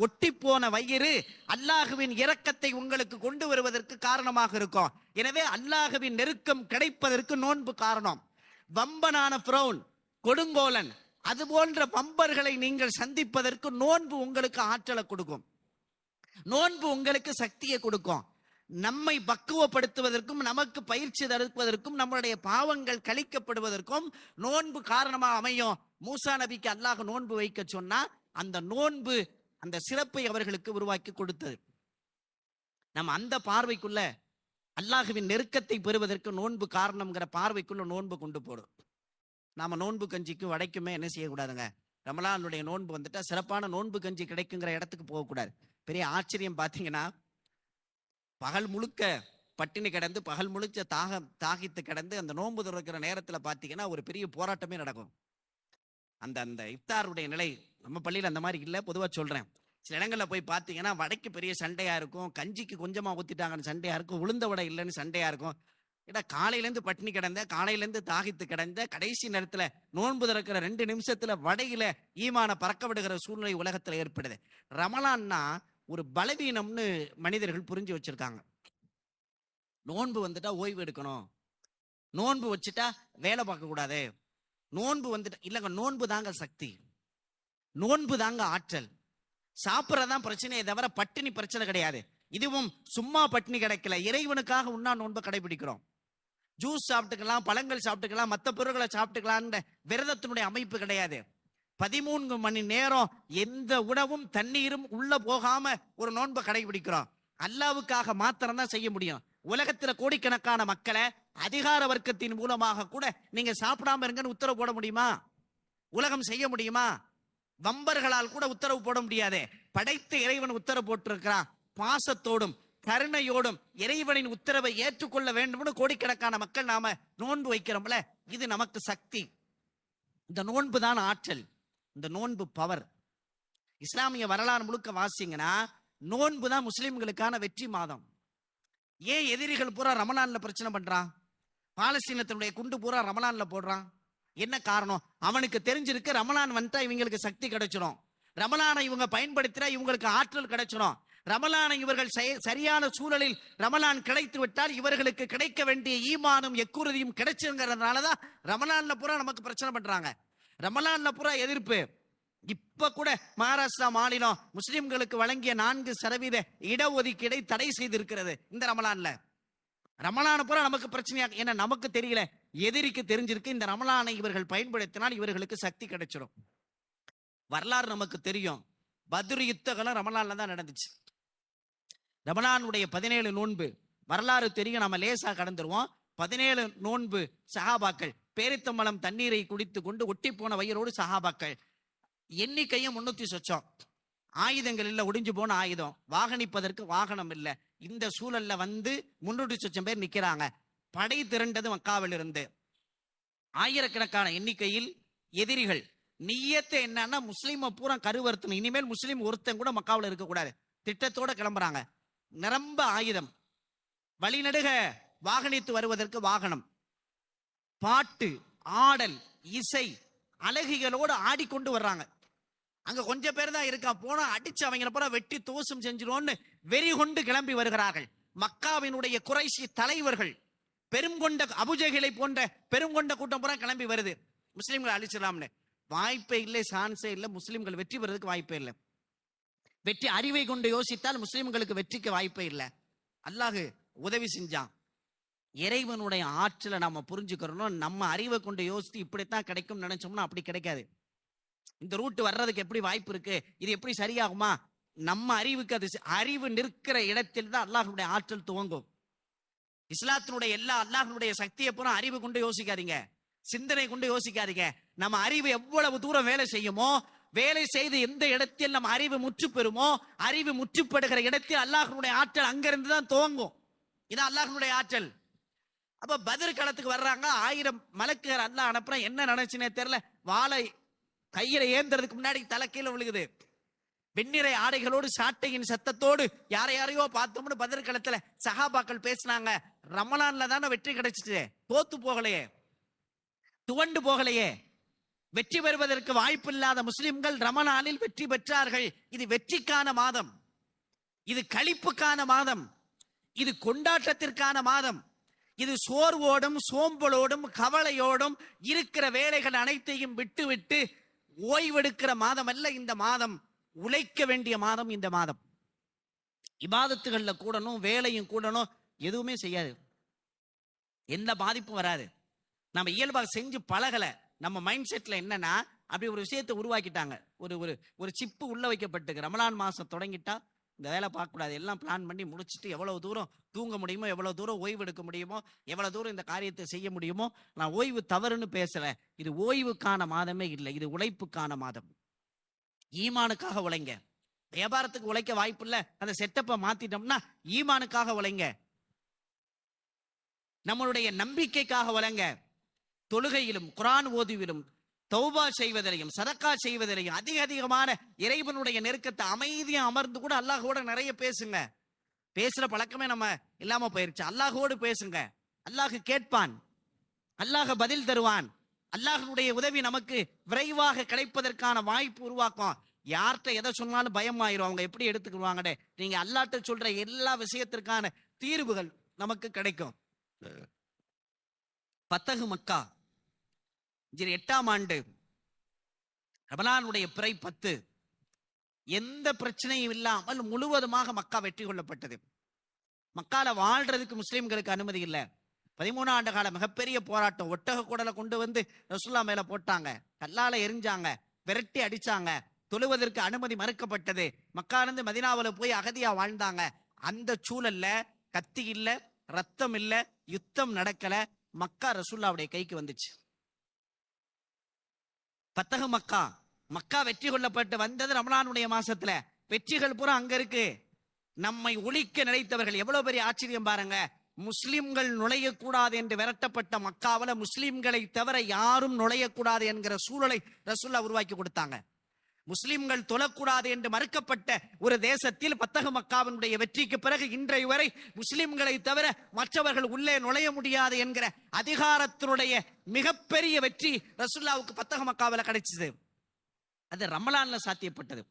ஒட்டி போன வயிறு அல்லாஹ்வின் இரக்கத்தை உங்களுக்கு கொண்டு வருவதற்கு காரணமாக இருக்கும். எனவே அல்லாஹ்வின் நெருக்கம் கிடைப்பதற்கு நோன்பு காரணம். வம்பனான ஃபிரௌன், கொடுங்கோலன், அது போன்ற வம்பர்களை நீங்கள் சந்திப்பதற்கு நோன்பு உங்களுக்கு ஆற்றலை கொடுக்கும். நோன்பு உங்களுக்கு சக்தியை கொடுக்கும். நம்மை பக்குவப்படுத்துவதற்கும் நமக்கு பயிற்சி தருவதற்கும் நம்முடைய பாவங்கள் கழிக்கப்படுவதற்கும் நோன்பு காரணமாக அமையும். மூசா நபிக்கு அல்லாஹ் நோன்பு வைக்க சொன்னா அந்த நோன்பு அந்த சிறப்பை அவர்களுக்கு உருவாக்கி கொடுத்தது. நம்ம அந்த பார்வைக்குள்ள அல்லாஹ்வின் நெருக்கத்தை பெறுவதற்கு நோன்பு காரணம்ங்கிற பார்வைக்குள்ள நோன்பு கொண்டு போடும். நாம நோன்பு கஞ்சிக்கு வடைக்குமே என்ன செய்யக்கூடாதுங்க, ரமலானுடைய நோன்பு வந்துட்டா சிறப்பான நோன்பு கஞ்சி கிடைக்குங்கிற இடத்துக்கு போகக்கூடாது. பெரிய ஆச்சரியம் பார்த்தீங்கன்னா, பகல் முழுக்க பட்டினி கிடந்து பகல் முழுக்க தாகித்து கிடந்து அந்த நோன்பு துறக்கிற நேரத்தில் பார்த்தீங்கன்னா ஒரு பெரிய போராட்டமே நடக்கும். அந்த அந்த இஃப்தாருடைய நிலை நம்ம பள்ளியில் அந்த மாதிரி இல்லை, பொதுவாக சொல்றேன். சில இடங்களில் போய் பார்த்தீங்கன்னா வடைக்கு பெரிய சண்டையா இருக்கும், கஞ்சிக்கு கொஞ்சமா ஊத்திட்டாங்கன்னு சண்டையா இருக்கும், உளுந்த வடை இல்லைன்னு சண்டையா இருக்கும். ஏன்னா காலையிலேருந்து பட்டினி கிடந்த, காலையிலேருந்து தாகித்து கிடந்த, கடைசி நேரத்தில் நோன்பு திறக்கிற 2 நிமிஷத்துல வடையில ஈமான பறக்க விடுகிற சூழ்நிலை உலகத்தில் ஏற்படுது. ரமலான்னா ஒரு பலவீனம்னு மனிதர்கள் புரிஞ்சு வச்சிருக்காங்க. நோன்பு வந்துட்டா ஓய்வு எடுக்கணும், நோன்பு வச்சுட்டா வேலை பார்க்க கூடாது, நோன்பு வந்துட்டா இல்லைங்க. நோன்பு தாங்க சக்தி, நோன்பு தாங்க ஆற்றல். சாப்பிட்றதான் பிரச்சனையை தவிர பட்டினி பிரச்சனை கிடையாது. இதுவும் சும்மா பட்டினி கிடைக்கல, இறைவனுக்காக உண்ணா நோன்பை கடைபிடிக்கிறோம். ஜூஸ் சாப்பிட்டுக்கலாம், பழங்கள் சாப்பிட்டுக்கலாம், மற்ற பொருட்களை சாப்பிட்டுக்கலான்ற விரதத்தினுடைய அமைப்பு கிடையாது. 13 மணி நேரம் எந்த உணவும் தண்ணீரும் உள்ள போகாம ஒரு நோன்பை கடைபிடிக்கிறோம். அல்லாவுக்காக மாத்திரம் தான் செய்ய முடியும். உலகத்துல கோடிக்கணக்கான மக்களை அதிகார வர்க்கத்தின் மூலமாக கூட நீங்க சாப்பிடாம இருங்கன்னு உத்தரவு போட முடியுமா? உலகம் செய்ய முடியுமா? வம்பர்களால் கூட உத்தரவு போட முடியாது. படைத்த இறைவன் உத்தரவு போட்டிருக்கிறான். பாசத்தோடும் கருணையோடும் இறைவனின் உத்தரவை ஏற்றுக்கொள்ள வேண்டும்னு கோடிக்கணக்கான மக்கள் நாம நோன்பு வைக்கிறோம்ல, இது நமக்கு சக்தி. இந்த நோன்பு தான் ஆற்றல், இந்த நோன்பு பவர். இஸ்லாமிய வரலாறு முழுக்க வாசிங்கன்னா நோன்பு தான் முஸ்லிம்களுக்கான வெற்றி மாதம். ஏன் எதிரிகள் பூரா ரமலான்ல பிரச்சனை பண்றான்? பாலஸ்தீனத்தினுடைய குண்டு பூரா ரமலான்ல போடுறான். என்ன காரணம்? அவனுக்கு தெரிஞ்சிருக்கு ரமலான் வந்துட்டா இவங்களுக்கு சக்தி கிடைச்சிடும், ரமலானை இவங்க பயன்படுத்தினா இவங்களுக்கு ஆற்றல் கிடைச்சிடும், ரமலானை இவர்கள் சரியான சூழலில் ரமலான் கிடைத்து விட்டால் இவர்களுக்கு கிடைக்க வேண்டிய ஈமானும் எக்குறுதியும் கிடைச்சுங்கிறதுனாலதான் ரமலான்ல பூரா நமக்கு பிரச்சனை பண்றாங்க. ரமலான்ல பூரா எதிர்ப்பு. இப்ப கூட மகாராஷ்டிரா மாநிலம் முஸ்லிம்களுக்கு வழங்கிய 4% இடஒதுக்கீடை தடை செய்திருக்கிறது இந்த ரமலான்ல. ரமலான பூரா நமக்கு பிரச்சனையா, ஏன்னா நமக்கு தெரியல, எதிரிக்கு தெரிஞ்சிருக்கு. இந்த ரமலானை இவர்கள் பயன்படுத்தினால் இவர்களுக்கு சக்தி கிடைச்சிடும். வரலாறு நமக்கு தெரியும், பத்ரு யுத்தகலம் ரமலான்ல தான் நடந்துச்சு. ரமலானுடைய 17 நோன்பு வரலாறு தெரியும், நம்ம லேசா கடந்துருவோம். 17 நோன்பு சஹாபாக்கள் பேரித்தம்பளம் தண்ணீரை குடித்து கொண்டு ஒட்டி போன வயிறோடு சஹாபாக்கள். எண்ணிக்கையும் 300 சொச்சம். ஆயுதங்கள் இல்ல, ஒடிஞ்சு போன ஆயுதம், வாகனிப்பதற்கு வாகனம் இல்ல. இந்த சூழல்ல 300 சொச்சம் பேர் நிக்கிறாங்க. படை திரண்டது மக்காவில் இருந்து. ஆயிரக்கணக்கான எண்ணிக்கையில் எதிரிகள். நியத்தை என்னன்னா முஸ்லீமை பூரா கருவறுத்தணும், இனிமேல் முஸ்லீம் ஒருத்தன் கூட மக்காவில் இருக்கக்கூடாது திட்டத்தோட கிளம்புறாங்க. நிரம்ப ஆயுதம், வழிநடுக வாகனித்து வருவதற்கு வாகனம், பாட்டு, ஆடல், இசை, அழகிகளோடு ஆடிக்கொண்டு வர்றாங்க. அங்க கொஞ்சம் பேர் தான் இருக்கா, போனா அடிச்சு அவங்களை போல வெட்டி தோசம் செஞ்சிருவோம்னு வெறி கொண்டு கிளம்பி வருகிறார்கள். மக்காவினுடைய குறைஷி தலைவர்கள், பெருங்கொண்ட அபுஜஹிலை போன்ற பெருங்கொண்ட கூட்டம் பூரா கிளம்பி வருது. முஸ்லிம்களை அழிச்சிடலாம்னு வாய்ப்பே இல்லை, சான்ஸே இல்லை. முஸ்லிம்கள் வெற்றி பெறதுக்கு வாய்ப்பே இல்லை. வெற்றி அறிவை கொண்டு யோசித்தால் முஸ்லிம்களுக்கு வெற்றிக்கு வாய்ப்பே இல்லை. அல்லாஹ் உதவி செஞ்சான். இறைவனுடைய ஆற்றலை நாம புரிஞ்சுக்கிறோம். நம்ம அறிவை கொண்டு யோசித்து இப்படித்தான் கிடைக்கும் நினைச்சோம்னா அப்படி கிடைக்காது. இந்த ரூட் வர்றதுக்கு எப்படி வாய்ப்பு இருக்கு, இது எப்படி சரியாகுமா? நம்ம அறிவுக்கு அது அறிவு நிற்கிற இடத்தில் தான் அல்லாஹ்வுடைய ஆற்றல் துவங்கும். இஸ்லாத்தினுடைய எல்லா அல்லாஹ்வுடைய சக்தியை பூரா அறிவு கொண்டு யோசிக்காதீங்க, சிந்தனை கொண்டு யோசிக்காதீங்க. நம்ம அறிவு எவ்வளவு தூரம் வேலை செய்யுமோ, வேலை செய்து எந்த இடத்தில் நம்ம அறிவு முற்று பெறுமோ, அறிவு முற்றுப்படுகிற இடத்தில் அல்லாஹ்வுடைய ஆற்றல் அங்கிருந்து தான் துவங்கும். இது அல்லாஹ்வுடைய ஆற்றல். அப்ப பத்ர் களத்துக்கு வர்றாங்க. 1000 மலக்குகள் அல்லாஹ் அனுப்புறான். என்ன நினைச்சுனே தெரியல, வாளை கையில ஏந்துறதுக்கு முன்னாடி தலை கீழே விழுகுது. வெண்ணிறை ஆடைகளோடு சாட்டையின் சத்தத்தோடு யாரையோ பார்த்தோம்னு பத்ர் களத்துல சஹாபாக்கள் பேசினாங்க. ரமலான்ல தானே வெற்றி கிடைச்சிட்டு, தோத்து போகலையே, துவண்டு போகலையே. வெற்றி பெறுவதற்கு வாய்ப்பு இல்லாத முஸ்லிம்கள் ரமலானில் வெற்றி பெற்றார்கள். இது வெற்றிக்கான மாதம், இது களிப்புக்கான மாதம், இது கொண்டாட்டத்திற்கான மாதம். இது சோர்வோடும் சோம்பலோடும் கவலையோடும் இருக்கிற வேலைகள் அனைத்தையும் விட்டு விட்டு ஓய்வெடுக்கிற மாதம் அல்ல இந்த மாதம். உழைக்க வேண்டிய மாதம் இந்த மாதம். இபாதத்துகள்ல கூடணும், வேலையும் கூடணும், எதுவுமே செய்யாது, எந்த பாதிப்பும் வராது. நம்ம இயல்பாக செஞ்சு பழகல. நம்ம மைண்ட் செட்ல என்னன்னா, அப்படி ஒரு விஷயத்தை உருவாக்கிட்டாங்க. ஒரு ஒரு ஒரு சிப்பு உள்ள வைக்கப்பட்டு ரமலான் மாசம் தொடங்கிட்டா இந்த வேலை பார்க்கக்கூடாது, எல்லாம் பிளான் பண்ணி முடிச்சுட்டு எவ்வளவு தூரம் தூங்க முடியுமோ, எவ்வளவு தூரம் ஓய்வு எடுக்க முடியுமோ, எவ்வளவு தூரம் இந்த காரியத்தை செய்ய முடியுமோ. நான் ஓய்வு தவறுன்னு பேசல, இது ஓய்வுக்கான மாதமே இல்லை, இது உழைப்புக்கான மாதம். ஈமானுக்காக உழைங்க. வியாபாரத்துக்கு உழைக்க வாய்ப்பு இல்லை, அந்த செட்டப்பை மாத்திட்டோம்னா ஈமானுக்காக உழைங்க, நம்மளுடைய நம்பிக்கைக்காக உழைங்க. தொழுகையிலும் குர்ஆன் ஓதுவிலும் தௌபா செய்வதிலையும் சதக்கா செய்வதிலையும் அதிகமான இறைவனுடைய நெருக்கத்தை அமைதியா அமர்ந்து கூட அல்லாஹோட நிறைய பேசுங்க. பேசுற பழக்கமே நம்ம இல்லாம போயிருச்சு. அல்லாஹோடு பேசுங்க, அல்லாஹ் கேட்பான், அல்லாஹ் பதில் தருவான். அல்லாஹ்வுடைய உதவி நமக்கு விரைவாக கிடைப்பதற்கான வாய்ப்பு உருவாக்கும். யார்கிட்ட எதை சொன்னாலும் பயமாயிரும், அவங்க எப்படி எடுத்துக்குவாங்கடே. நீங்க அல்லாஹ்ட்ட சொல்ற எல்லா விஷயத்திற்கான தீர்வுகள் நமக்கு கிடைக்கும். ஃபத்ஹு மக்கா 8ஆம் ஆண்டு ரமலானுடைய பிறை 10, எந்த பிரச்சனையும் இல்லாமல் முழுவதுமாக மக்கா வெற்றி கொள்ளப்பட்டது. மக்கால வாழ்றதுக்கு முஸ்லிம்களுக்கு அனுமதி இல்லை. 13 ஆண்டு கால மிகப்பெரிய போராட்டம். ஒட்டக குடலை கொண்டு வந்து ரசூலுல்லாஹ் மேல போட்டாங்க, கல்லால எரிஞ்சாங்க, விரட்டி அடிச்சாங்க, தொழுவதற்கு அனுமதி மறுக்கப்பட்டது. மக்காலிருந்து மதீனாவுல போய் அகதியா வாழ்ந்தாங்க. அந்த சூழல்ல கத்தி இல்ல, ரத்தம் இல்ல, யுத்தம் நடக்கல, மக்கா ரசூலுல்லாஹ்வுடைய கைக்கு வந்துச்சு. ஃபத்ஹு மக்கா, மக்கா வெற்றி கொள்ளப்பட்டு வந்தது ரமலானுடைய மாசத்துல. வெற்றிகள் பூரா அங்க இருக்கு. நம்மை ஒழிக்க நினைத்தவர்கள் எவ்வளவு பெரிய ஆச்சரியம் பாருங்க. முஸ்லிம்கள் நுழையக்கூடாது என்று விரட்டப்பட்ட மக்காவில முஸ்லிம்களை தவிர யாரும் நுழையக்கூடாது என்கிற சூழலை ரசூலுல்லாஹ் உருவாக்கி கொடுத்தாங்க. முஸ்லிம்கள் தொழக்கூடாது என்று மறுக்கப்பட்ட ஒரு தேசத்தில் ஃபத்ஹு மக்காவினுடைய வெற்றிக்கு பிறகு இன்றைய வரை முஸ்லிம்களை தவிர மற்றவர்கள் உள்ளே நுழைய முடியாது என்கிற அதிகாரத்தினுடைய மிகப்பெரிய வெற்றி ரசூலுல்லாஹ்வுக்கு ஃபத்ஹு மக்காவில கிடைச்சது. அது ரமலான்ல சாத்தியப்பட்டது.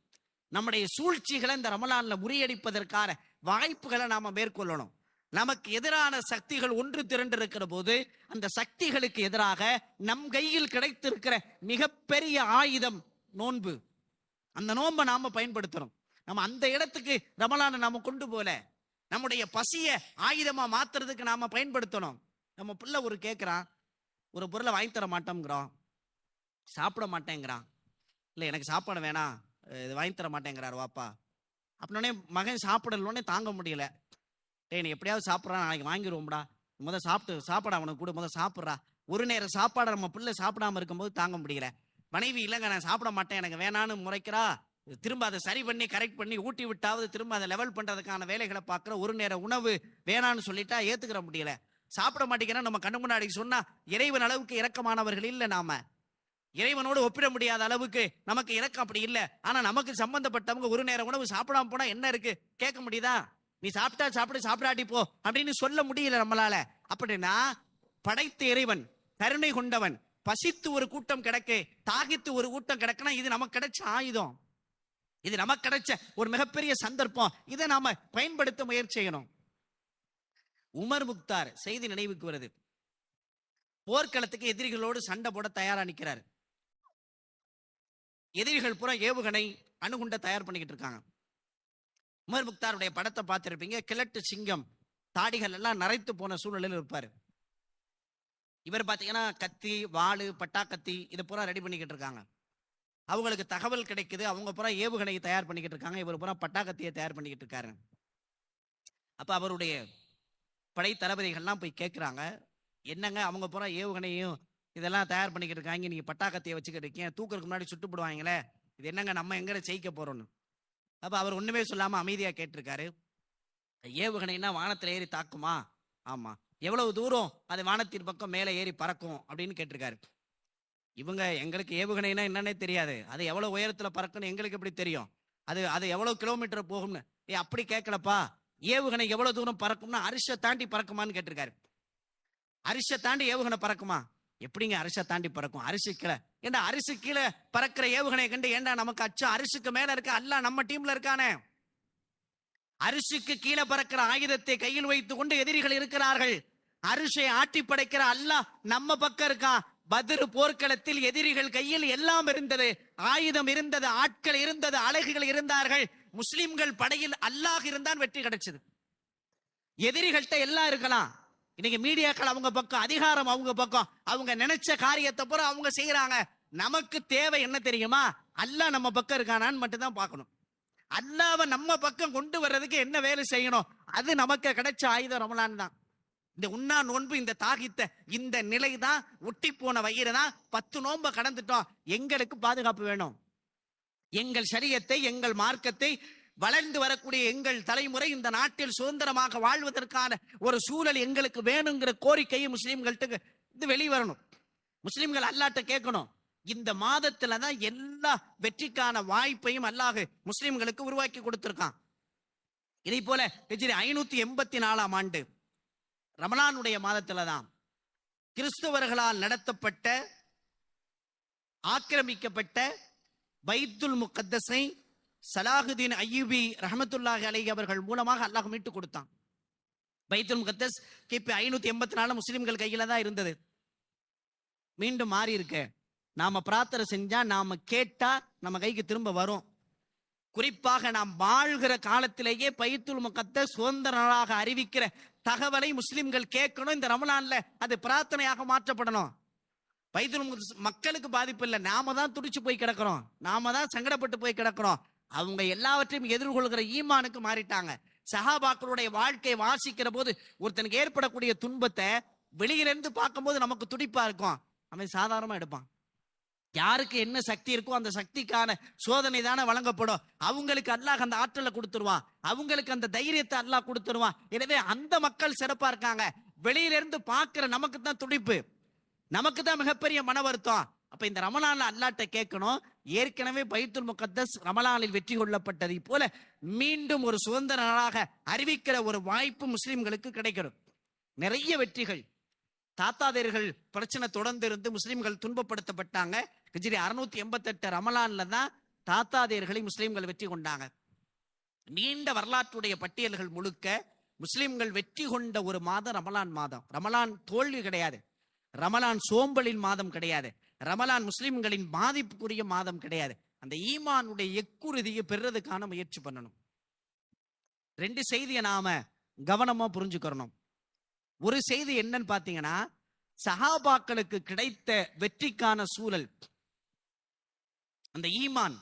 நம்முடைய சூழ்ச்சிகளை இந்த ரமலான்ல முறியடிப்பதற்கான வாய்ப்புகளை நாம மேற்கொள்ளணும். நமக்கு எதிரான சக்திகள் ஒன்று திரண்டு இருக்கிற போது அந்த சக்திகளுக்கு எதிராக நம் கையில் கிடைத்திருக்கிற மிகப்பெரிய ஆயுதம் நோன்பு. அந்த நோன்பை நாம பயன்படுத்தணும். நம்ம அந்த இடத்துக்கு ரமலானை நாம கொண்டு போல, நம்முடைய பசிய ஆயுதமா மாத்துறதுக்கு நாம பயன்படுத்தணும். நம்ம பிள்ளை ஒரு கேட்கிறான், ஒரு பொருளை வாங்கி தர மாட்டோங்கிறோம், சாப்பிட மாட்டேங்கிறான். இல்லை எனக்கு சாப்பாடு வேணாம், இது வாங்கி தர மாட்டேங்கிறாரு வாப்பா. அப்படின்னே மகன் சாப்பிடலோடனே தாங்க முடியல. டேய் நீ எப்படியாவது சாப்பிட்றான், நாளைக்கு வாங்கிடுவோம்டா, சாப்பாடு அவனுக்கு கூட சாப்பிட்றா. ஒரு நேரம் சாப்பாடை நம்ம பிள்ளை சாப்பிடாம இருக்கும்போது தாங்க முடியல. மனைவி இல்லைங்க நான் சாப்பிட மாட்டேன் எனக்கு வேணான்னு முறைக்கிறா. திரும்ப அதை சரி பண்ணி கரெக்ட் பண்ணி ஊட்டி விட்டாவது திரும்ப அதை லெவல் பண்றதுக்கான வேலைகளை பார்க்குற. ஒரு நேர உணவு வேணான்னு சொல்லிட்டா ஏத்துக்கிற முடியல. சாப்பிட மாட்டேங்கிறா. நம்ம கண்ணு முன்னாடி சொன்னா இறைவன் அளவுக்கு இரக்கமானவர்கள் இல்லை. நாம இறைவனோடு ஒப்பிட முடியாத அளவுக்கு நமக்கு இரக்கம் அப்படி இல்லை. ஆனா நமக்கு சம்பந்தப்பட்டவங்க ஒரு நேர உணவு சாப்பிடாம போனா என்ன இருக்கு கேட்க முடியுதா? நீ சாப்பிட்டா சாப்பிடு, சாப்பிடாட்டி போ அப்படின்னு சொல்ல முடியல நம்மளால. அப்படின்னா படைத்த இறைவன் கருணை கொண்டவன். பசித்து ஒரு கூட்டம் கிடக்கு, தாகித்து ஒரு கூட்டம் கிடக்குனா இது நமக்கு கிடைச்ச ஆயுதம், இது நமக்கு கிடைச்ச ஒரு மிகப்பெரிய சந்தர்ப்பம். இதை நாம பயன்படுத்த முயற்சி செய்யணும். உமர் முக்தார் செய்தி நினைவுக்கு வருது. போர்க்களத்துக்கு எதிரிகளோடு சண்டை போட தயாரா நிக்கிறாரு. எதிரிகள் பூரா ஏவுகணை அணுகுண்ட தயார் பண்ணிக்கிட்டு இருக்காங்க. உமர் முக்தாருடைய படத்தை பார்த்திருப்பீங்க. கிழட்டு சிங்கம், தாடிகள் எல்லாம் நரைத்து போன சூழ்நிலையில் இருப்பாரு. இவர் பாத்தீங்கன்னா கத்தி, வாளு, பட்டாக்கத்தி இதை பூரா ரெடி பண்ணிக்கிட்டு இருக்காங்க. அவங்களுக்கு தகவல் கிடைக்குது, அவங்க பூரா ஏவுகணையை தயார் பண்ணிக்கிட்டு இருக்காங்க. இவர் பூரா பட்டாக்கத்தியை தயார் பண்ணிக்கிட்டு இருக்காரு. அப்ப அவருடைய படை தளபதிகள்லாம் போய் கேட்குறாங்க, என்னங்க அவங்க பூரா ஏவுகணையும் இதெல்லாம் தயார் பண்ணிக்கிட்டு இருக்காங்க, நீங்க பட்டாக்கத்தியை வச்சுக்கிட்டு இருக்கீங்க, தூக்குறதுக்கு முன்னாடி சுட்டுப்படுவாங்களே, இது என்னங்க நம்ம எங்க ஜெயிக்க போறோம்னு. அப்ப அவர் ஒண்ணுமே சொல்லாம அமைதியா கேட்டிருக்காரு. ஏவுகணைன்னா வானத்துல ஏறி தாக்குமா? ஆமா. எவ்வளவு தூரம் அது வானத்தின் பக்கம் மேலே ஏறி பறக்கும் அப்படின்னு கேட்டிருக்காரு. இவங்க எங்களுக்கு ஏவுகணைனா என்னன்னே தெரியாது, அது எவ்வளவு உயரத்துல பறக்குன்னு எங்களுக்கு எப்படி தெரியும்? அது அது எவ்வளவு கிலோமீட்டர் போகும்னு. அப்படி கேட்கலப்பா, ஏவுகணை எவ்வளவு தூரம் பறக்கும்னா அரிசை தாண்டி பறக்குமான்னு கேட்டிருக்காரு. அரிசை தாண்டி ஏவுகணை பறக்குமா? எப்படிங்க அரிசை தாண்டி பறக்கும்? அரிசி கீழே ஏண்டா, அரிசி கீழே பறக்கிற ஏவுகணையை கண்டு ஏண்டா நமக்கு அச்சம்? அரிசிக்கு மேல இருக்க அல்லாஹ் நம்ம டீம்ல இருக்கானே. அரிசிக்கு கீழே பறக்கிற ஆயுதத்தை கையில் வைத்துக் கொண்டு எதிரிகள் இருக்கிறார்கள். அரிசை ஆட்டி படைக்கிற அல்லாஹ் நம்ம பக்கம் இருக்கான். பத்ர் போர்க்களத்தில் எதிரிகள் கையில் எல்லாம் இருந்தது, ஆயுதம் இருந்தது, ஆட்கள் இருந்தது, அழகுகள் இருந்தார்கள். முஸ்லிம்கள் படையில் அல்லாஹ் இருந்தான், வெற்றி கிடைச்சது. எதிரிகள்கிட்ட எல்லாம் இருக்கலாம். இன்னைக்கு மீடியாக்கள் அவங்க பக்கம், அதிகாரம் அவங்க பக்கம், அவங்க நினைச்ச காரியத்தை பூரா அவங்க செய்யறாங்க. நமக்கு தேவை என்ன தெரியுமா? அல்லாஹ் நம்ம பக்கம் இருக்கானான்னு மட்டும் தான் பார்க்கணும். அல்லாஹ்வை நம்ம பக்கம் கொண்டு வர்றதுக்கு என்ன வேலை செய்யணும்? அது நமக்கு கிடைச்ச ஆயுதம் ரமலான் தான். இந்த உண்ணா நோன்பு, இந்த தாகித்த இந்த நிலை தான், ஒட்டி போன வயிறு தான். 10 நோன்பை கடந்துட்டோம். எங்களுக்கு பாதுகாப்பு வேணும். எங்கள் ஷரியத்தை, எங்கள் மார்க்கத்தை, வளர்ந்து வரக்கூடிய எங்கள் தலைமுறை இந்த நாட்டில் சுதந்திரமாக வாழ்வதற்கான ஒரு சூழல் எங்களுக்கு வேணுங்கிற கோரிக்கையை முஸ்லிம்கள்ட்ட இது வெளிவரணும். முஸ்லிம்கள் அல்லாஹ்ட்ட கேட்கணும். இந்த மாதத்துல தான் எல்லா வெற்றிக்கான வாய்ப்பையும் அல்லாஹ் முஸ்லிம்களுக்கு உருவாக்கி கொடுத்திருக்கான். இதை போல ஹிஜ்ரி 584ஆம் ஆண்டு ரமலானுடைய மாதத்துல தான் கிறிஸ்தவர்களால் நடத்தப்பட்ட, ஆக்கிரமிக்கப்பட்ட பைத்துல் முகத்தஸை சலாஹுதீன் அய்யூபி ரஹ்மத்துல்லாஹி அலைஹி அவர்கள் மூலமாக அல்லாஹ் மீட்டு கொடுத்தான். பைத்துல் முகத்தஸ் கிபி 584 முஸ்லிம்கள் கையில தான் இருந்தது. மீண்டும் மாறி இருக்கு. நாம பிரார்த்தனை செஞ்சா, நாம கேட்டா நம்ம கைக்கு திரும்ப வரும். குறிப்பாக நாம் வாழ்கிற காலத்திலேயே பைத்துல் முகத்தஸ் சுதந்திர நாளாக அறிவிக்கிற தகவலை முஸ்லிம்கள் கேட்கணும். இந்த ரமலான்ல அது பிரார்த்தனையாக மாற்றப்படணும். பைத்துல் முகத்தஸ் மக்களுக்கு பாதிப்பு இல்லை, நாம தான் துடிச்சு போய் கிடக்கிறோம், நாம தான் சங்கடப்பட்டு போய் கிடக்கிறோம். அவங்க எல்லாவற்றையும் எதிர்கொள்கிற ஈமானுக்கு மாறிட்டாங்க. சஹாபாக்களுடைய வாழ்க்கை வாசிக்கிற போது ஒருத்தனுக்கு ஏற்படக்கூடிய துன்பத்தை வெளியிலிருந்து பார்க்கும்போது நமக்கு துடிப்பா இருக்கும். அவன் சாதாரணமா எடுப்பான். யாருக்கு என்ன சக்தி இருக்கோ அந்த சக்திக்கான சோதனை தானே வழங்கப்படும். அவங்களுக்கு அல்லாஹ் அந்த ஆற்றலை கொடுத்துருவான், அவங்களுக்கு அந்த தைரியத்தை அல்லாஹ் கொடுத்துருவான். எனவே அந்த மக்கள் சிறப்பா இருக்காங்க. வெளியிலிருந்து பார்க்கிற நமக்கு தான் துடிப்பு, நமக்கு தான் மிகப்பெரிய மன வருத்தம். அப்ப இந்த ரமலான்ல அல்லாஹ்ட்ட கேட்கணும். ஏற்கனவே பைத்துல் முகத்தஸ் ரமலானில் வெற்றி கொள்ளப்பட்டதை போல மீண்டும் ஒரு சுதந்திர நாளாக அறிவிக்கிற ஒரு வாய்ப்பு முஸ்லிம்களுக்கு கிடைக்கணும். நிறைய வெற்றிகள். தாத்தாதேர்கள் பிரச்சனை தொடர்ந்து இருந்து முஸ்லிம்கள் துன்பப்படுத்தப்பட்டாங்க. ஹிஜ்ரி 688 ரமலான்ல தான் தாத்தாதேர்களை முஸ்லிம்கள் வெற்றி கொண்டாங்க. நீண்ட வரலாற்றுடைய பட்டியல்கள் முழுக்க முஸ்லிம்கள் வெற்றி கொண்ட ஒரு மாதம் ரமலான் மாதம். ரமலான் தோல்வி கிடையாது, ரமலான் சோம்பலின் மாதம் கிடையாது, ரமலான் முஸ்லிம்களின் பாதிப்புக்குரிய மாதம் கிடையாது. அந்த ஈமானுடைய எக்குறுதியை பெறுறதுக்கான முயற்சி பண்ணணும். 2 செய்தியை நாம கவனமா புரிஞ்சுக்கணும். ஒரு செய்தி என்னன்னு பாத்தீங்கன்னா, சஹாபாக்களுக்கு கிடைத்த வெற்றிக்கான சூழல், அந்த ஈமான்.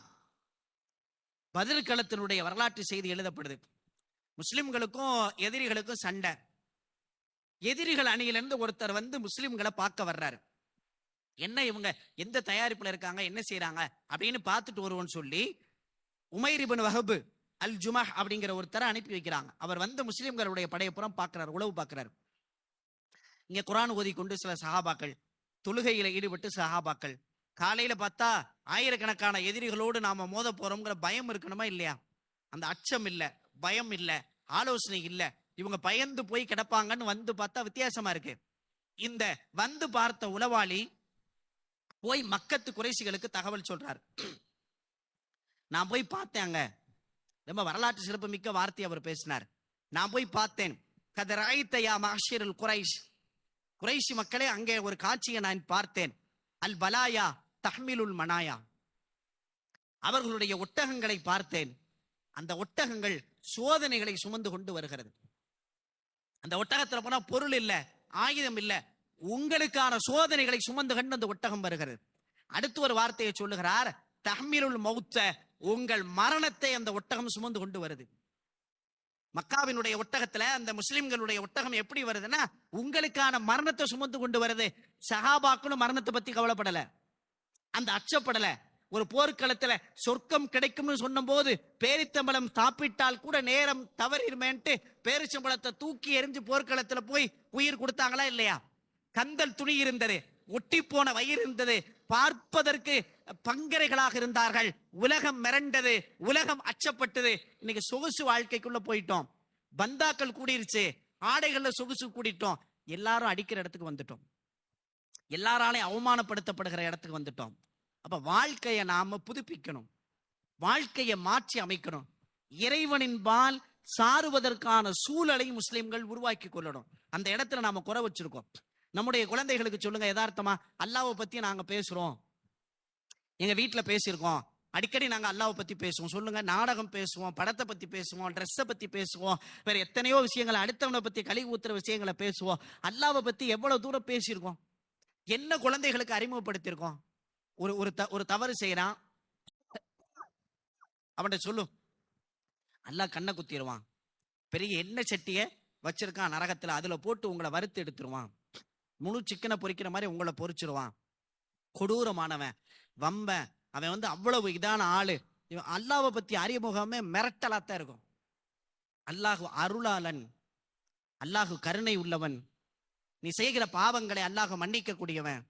பத்ர் களத்தினுடைய வரலாற்று செய்தி எழுதப்படுது. முஸ்லிம்களுக்கும் எதிரிகளுக்கும் சண்டை. எதிரிகள் அணியிலிருந்து ஒருத்தர் வந்து முஸ்லிம்களை பார்க்க வர்றாரு. என்ன இவங்க எந்த தயாரிப்புல இருக்காங்க, என்ன செய்யறாங்க அப்படின்னு பார்த்துட்டு வருவோன்னு சொல்லி உமைர் இப்னு வஹப் அல் ஜுமஹ் அப்படிங்கிற ஒருத்தரை அனுப்பி வைக்கிறாங்க. அவர் வந்து முஸ்லிம்களுடைய படையப்புறம் பார்க்கிறார், உளவு பார்க்கிறார். இங்க குர்ஆன் ஓதிக்கொண்டு சில சஹாபாக்கள், தொழுகையில ஈடுபட்டு சஹாபாக்கள். காலையில பார்த்தா ஆயிரக்கணக்கான எதிரிகளோடு நாம மோத போறோம்ங்கிற பயம் இருக்கணுமா இல்லையா? அந்த அச்சம் இல்ல, பயம் இல்ல, ஆலோசனை இல்ல. இவங்க பயந்து போய் கிடப்பாங்கன்னு வந்து பார்த்தா வித்தியாசமா இருக்கு. இந்த வந்து பார்த்த உளவாளி போய் மக்கத்து குறைசிகளுக்கு தகவல் சொல்றாரு. நான் போய் பார்த்தேங்க. ரொம்ப வரலாற்று சிறப்பு மிக்க வார்த்தை அவர் பேசினார். நான் போய் பார்த்தேன். கதராய்தயா மாஷிருல் குரைஷ், குறைஷி மக்களே, அங்கே ஒரு காட்சியை நான் பார்த்தேன். அல் பலாயா தஹ்மிலுல் மனாயா, அவர்களுடைய ஒட்டகங்களை பார்த்தேன். அந்த ஒட்டகங்கள் சோதனைகளை சுமந்து கொண்டு வருகிறது. அந்த ஒட்டகத்துல போனா பொருள் இல்ல, ஆயுதம் இல்ல, உங்களுக்கான சோதனைகளை சுமந்து கொண்டு அந்த ஒட்டகம் வருகிறது. அடுத்து ஒரு வார்த்தையை சொல்லுகிறார், தஹ்மிலுல் மௌத்த, உங்கள் மரணத்தை அந்த ஒட்டகம் சுமந்து கொண்டு வருது. மக்காவினுடைய ஒட்டகத்துல அந்த முஸ்லிம்களுடைய ஒட்டகம் எப்படி வருதுன்னா, உங்களுக்கான மரணத்தை சுமந்து கொண்டு வருது. சஹாபாக்களும் மரணத்தை பத்தி கவலைப்படல, அந்த அச்சப்படல. ஒரு போர்க்களத்துல சொர்க்கம் கிடைக்கும்னு சொன்ன போது பேரித்தம்பளம் சாப்பிட்டால் கூட நேரம் தவறிடுமேன்ட்டு பேரிச்சம்பளத்தை தூக்கி எரிஞ்சு போர்க்களத்துல போய் உயிர் கொடுத்தாங்களா இல்லையா? கந்தல் துணி இருந்தது, ஒட்டி போன வயிறு இருந்தது, பார்ப்பதற்கு பங்கரைகளாக இருந்தார்கள். உலகம் மிரண்டது, உலகம் அச்சப்பட்டது. இன்னைக்கு சொகுசு வாழ்க்கைக்குள்ள போயிட்டோம். பந்தாக்கள் கூடிருச்சு, ஆடைகள்ல சொகுசு கூடிட்டோம். எல்லாரும் அடிக்கிற இடத்துக்கு வந்துட்டோம், எல்லாராலையும் அவமானப்படுத்தப்படுகிற இடத்துக்கு வந்துட்டோம். அப்ப வாழ்க்கையை நாம புதுப்பிக்கணும், வாழ்க்கையை மாற்றி அமைக்கணும். இறைவனின் பால் சாருவதற்கான சூழலை முஸ்லிம்கள் உருவாக்கி கொள்ளணும். அந்த இடத்துல நாம குறை வச்சிருக்கோம். நம்முடைய குழந்தைகளுக்கு சொல்லுங்க, யதார்த்தமா அல்லாஹ்வை பத்தி நாங்க பேசுறோம், எங்க வீட்டுல பேசியிருக்கோம், அடிக்கடி நாங்க அல்லாஹ்வை பத்தி பேசுவோம். சொல்லுங்க, நாடகம் பேசுவோம், படத்தை பத்தி பேசுவோம், ட்ரெஸ்ஸை பத்தி பேசுவோம், வேற எத்தனையோ விஷயங்களை, அடுத்தவனை பத்தி கழுவி ஊத்துற விஷயங்களை பேசுவோம். அல்லாஹ்வை பத்தி எவ்வளவு தூரம் பேசியிருக்கோம், என்ன குழந்தைகளுக்கு அறிமுகப்படுத்தியிருக்கோம். ஒரு தவறு செய்யறான், அவன்கிட்ட சொல்லும், அல்லாஹ் கண்ணை குத்திடுவான், பெரிய எண்ணெய் சட்டிய வச்சிருக்கான் நரகத்துல, அதுல போட்டு உங்களை வறுத்து எடுத்துருவான், முழு சிக்கனை பொரிக்கிற மாதிரி உங்களை பொரிச்சிருவான், கொடூரமானவன், வம்பன், அவன் அவ்வளவு இதான ஆளு. அல்லாஹ்வை பத்தி அறிமுகமே மிரட்டலாத்தான் இருக்கும். அல்லாஹ் அருளாளன், அல்லாஹ் கருணை உள்ளவன், நீ செய்கிற பாவங்களை அல்லாஹ் மன்னிக்க கூடியவன்,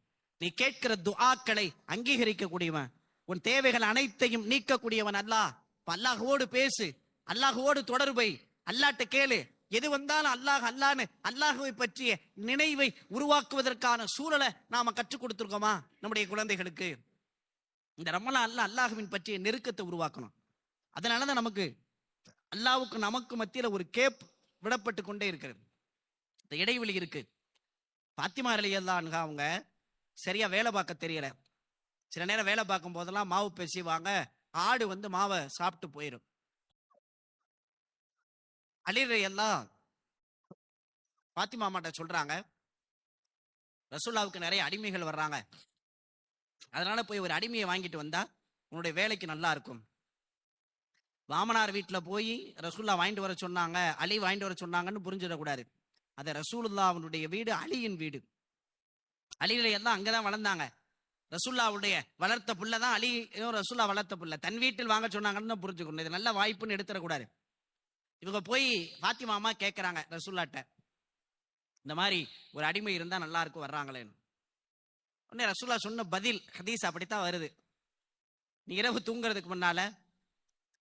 நீ கேட்கிற துஆக்களை அங்கீகரிக்க கூடியவன், உன் தேவைகள் அனைத்தையும் நீக்கக்கூடியவன் அல்லாஹ். அல்லாஹ்வோடு பேசு, அல்லாஹ்வோடு தொடர்பை, அல்லாஹ்ட்ட கேளு. எது வந்தாலும் அல்லாஹ் அல்லான்னு அல்லாஹ்வை பற்றிய நினைவை உருவாக்குவதற்கான சூழலை நாம கற்றுக் கொடுத்திருக்கோமா நம்முடைய குழந்தைகளுக்கு? இந்த ரமலான்ல அல்லாஹ்வின் பற்றிய நெருக்கத்தை உருவாக்கணும். அதனாலதான் நமக்கு அல்லாஹ்வுக்கு நமக்கு மத்தியில ஒரு கேப் விடப்பட்டு கொண்டே இருக்கிறது, இந்த இடைவெளி இருக்கு. பாத்திமா ரலியல்லாஹு அன்ஹா அவங்க சரியா வேலை பார்க்க தெரியல. சில நேரம் வேலை பார்க்கும் போதெல்லாம் மாவு பேசிவாங்க, ஆடு மாவை சாப்பிட்டு போயிடும். அலி ரலியல்லாஹு பாத்திமா மாட்ட சொல்றாங்க, ரசூலுல்லாஹ்வுக்கு நிறைய அடிமைகள் வர்றாங்க, அதனால போய் ஒரு அடிமையை வாங்கிட்டு வந்தா உன்னுடைய வேலைக்கு நல்லா இருக்கும். வாமனார் வீட்டுல போய் ரசூலுல்லாஹ் வாங்கிட்டு வர சொன்னாங்க, அலி வாங்கிட்டு வர சொன்னாங்கன்னு புரிஞ்சிடக்கூடாது. அது ரசூலுல்லாஹ்வுடைய வீடு, அலியின் வீடு. அலி ரலியல்லாஹு அங்கதான் வளர்ந்தாங்க. ரசூலுல்லாஹ்வுடைய வளர்த்த புள்ளதான் அலி, ரசூலுல்லாஹ் வளர்த்த புள்ள. தன் வீட்டில் வாங்க சொன்னாங்கன்னு தான் புரிஞ்சுக்கணும். இது நல்ல வாய்ப்புன்னு எடுத்துடக்கூடாது. இவங்க போய் பாத்திமா அம்மா கேட்கறாங்க ரசூலுல்லாஹ்ட்ட, இந்த மாதிரி ஒரு அடிமை இருந்தா நல்லா இருக்கும், வர்றாங்களேன்னு. உடனே ரசூலுல்லாஹ் சொன்ன பதில் ஹதீஸ் அப்படித்தான் வருது. நீ இரவு தூங்குறதுக்கு முன்னால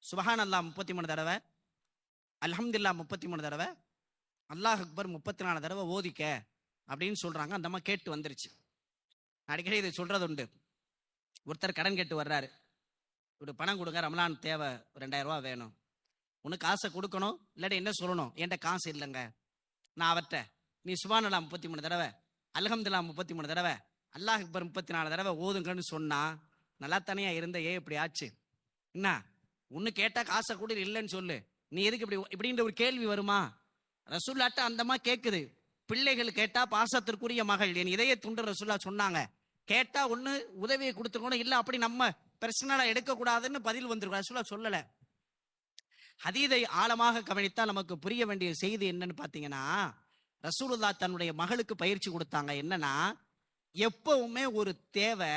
சுபஹானல்லாஹ் 33 தடவை, அல்ஹம்துலில்லாஹ் 33 தடவை, அல்லாஹ் அக்பர் 34 தடவை ஓதிக்க அப்படின்னு சொல்றாங்க. அந்த அம்மா கேட்டு வந்துருச்சு. அடிக்கடி இதை சொல்றது உண்டு. ஒருத்தர் கடன் கேட்டு வர்றாரு, ஒரு பணம் கொடுங்க, ரமலான் தேவை, 2000 ரூபா வேணும். உனக்கு காசை கொடுக்கணும், இல்லாட்டி என்ன சொல்லணும், என்கிட்ட காசு இல்லைங்க. நான் அவர்கிட்ட நீ சுப்ஹானல்லாஹ் 33 தடவை, அல்ஹம்துலில்லாஹ் 33 தடவை, அல்லாஹ் அக்பர் 34 தடவை ஓதுங்கன்னு சொன்னா நல்லா தனியா இருந்த, ஏன் இப்படி ஆச்சு? என்ன ஒன்னு கேட்டா காசை கூட இல்லைன்னு சொல்லு, நீ எதுக்கு இப்படின்ற ஒரு கேள்வி வருமா? ரசூலுல்லாஹ்ட்ட அந்தமா கேக்குது. பிள்ளைகள் கேட்டா பாசத்திற்குரிய மகள், என் இதய துண்டு ரசூலுல்லாஹ் சொன்னாங்க. கேட்டா ஒண்ணு உதவியை கொடுத்துருக்கணும், இல்ல அப்படி நம்ம பர்சனலா எடுக்க கூடாதுன்னு பதில் வந்திருக்கும். ரசூலுல்லாஹ் சொல்லல. ஹதீதை ஆழமாக கவனித்தா நமக்கு புரிய வேண்டிய செய்தி என்னன்னு பாத்தீங்கன்னா, ரசூலுல்லாஹ் தன்னுடைய மகளுக்கு பயிற்சி கொடுத்தாங்க. என்னன்னா, எப்பவுமே ஒரு தேவை,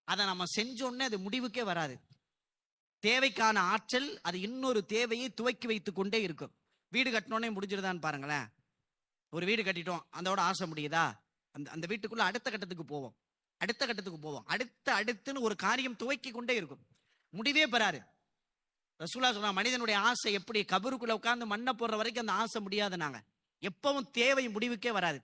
அதை நம்ம செஞ்சோன்னே அது முடிவுக்கே வராது. தேவைக்கான ஆற்றல் அது இன்னொரு தேவையை துவக்கி வைத்து கொண்டே இருக்கும். வீடு கட்டினோடனே முடிஞ்சிருதான்னு பாருங்களேன். ஒரு வீடு கட்டிட்டோம், அதோட ஆசை முடியுதா? அந்த வீட்டுக்குள்ள அடுத்த கட்டத்துக்கு போவோம், அடுத்த கட்டத்துக்கு போவோம், அடுத்துன்னு ஒரு காரியம் துவக்கி கொண்டே இருக்கும், முடிவே பெறாரு. ரசூலுல்லாஹ் சொன்னா, மனிதனுடைய ஆசை எப்படி கபருக்குள்ள உட்கார்ந்து மண்ணை போடுற வரைக்கும் அந்த ஆசை முடியாது. நாங்க எப்பவும் தேவை முடிவுக்கே வராது.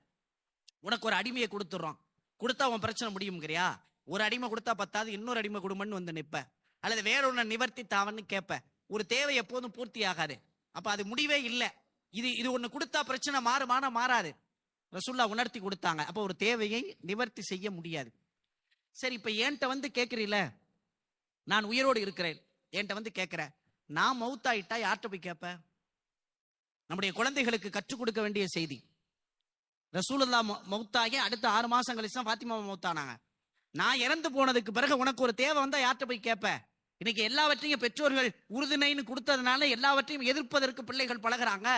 உனக்கு ஒரு அடிமையை கொடுத்துறோம், கொடுத்தா உன் பிரச்சனை முடியுங்கிறியா? ஒரு அடிமை கொடுத்தா பத்தாது, இன்னொரு அடிமை கொடுமன்னு நிப்ப, அல்லது வேற ஒண்ணு நிவர்த்தி தாவன்னு கேட்ப. ஒரு தேவை எப்போதும் பூர்த்தி ஆகாது. அப்ப அது முடிவே இல்லை. இது ஒண்ணு கொடுத்தா பிரச்சனை மாறாது. ரசூலுல்லாஹ் உணர்த்தி கொடுத்தாங்க. அப்ப ஒரு தேவையை நிவர்த்தி செய்ய முடியாது. சரி, இப்ப என்கிட்ட கேட்கிறீல, நான் உயிரோடு இருக்கிறேன், என்கிட்ட கேட்கிற, நான் மௌத்தாயிட்டா யார்கிட்ட போய் கேட்ப? நம்முடைய குழந்தைகளுக்கு கற்றுக் கொடுக்க வேண்டிய செய்தி. ரசூலுல்லாஹ் மௌத்தாகி அடுத்த 6 மாசம் கழிச்சு தான் ஃபாத்திமா மௌத்தானாங்க. நான் இறந்து போனதுக்கு பிறகு உனக்கு ஒரு தேவை வந்தா யார்கிட்ட போய் கேட்ப? இன்னைக்கு எல்லாவற்றையும் பெற்றோர்கள் உறுதுணைன்னு கொடுத்ததுனால எல்லாவற்றையும் எதிர்ப்பதற்கு பிள்ளைகள் பழகுறாங்க.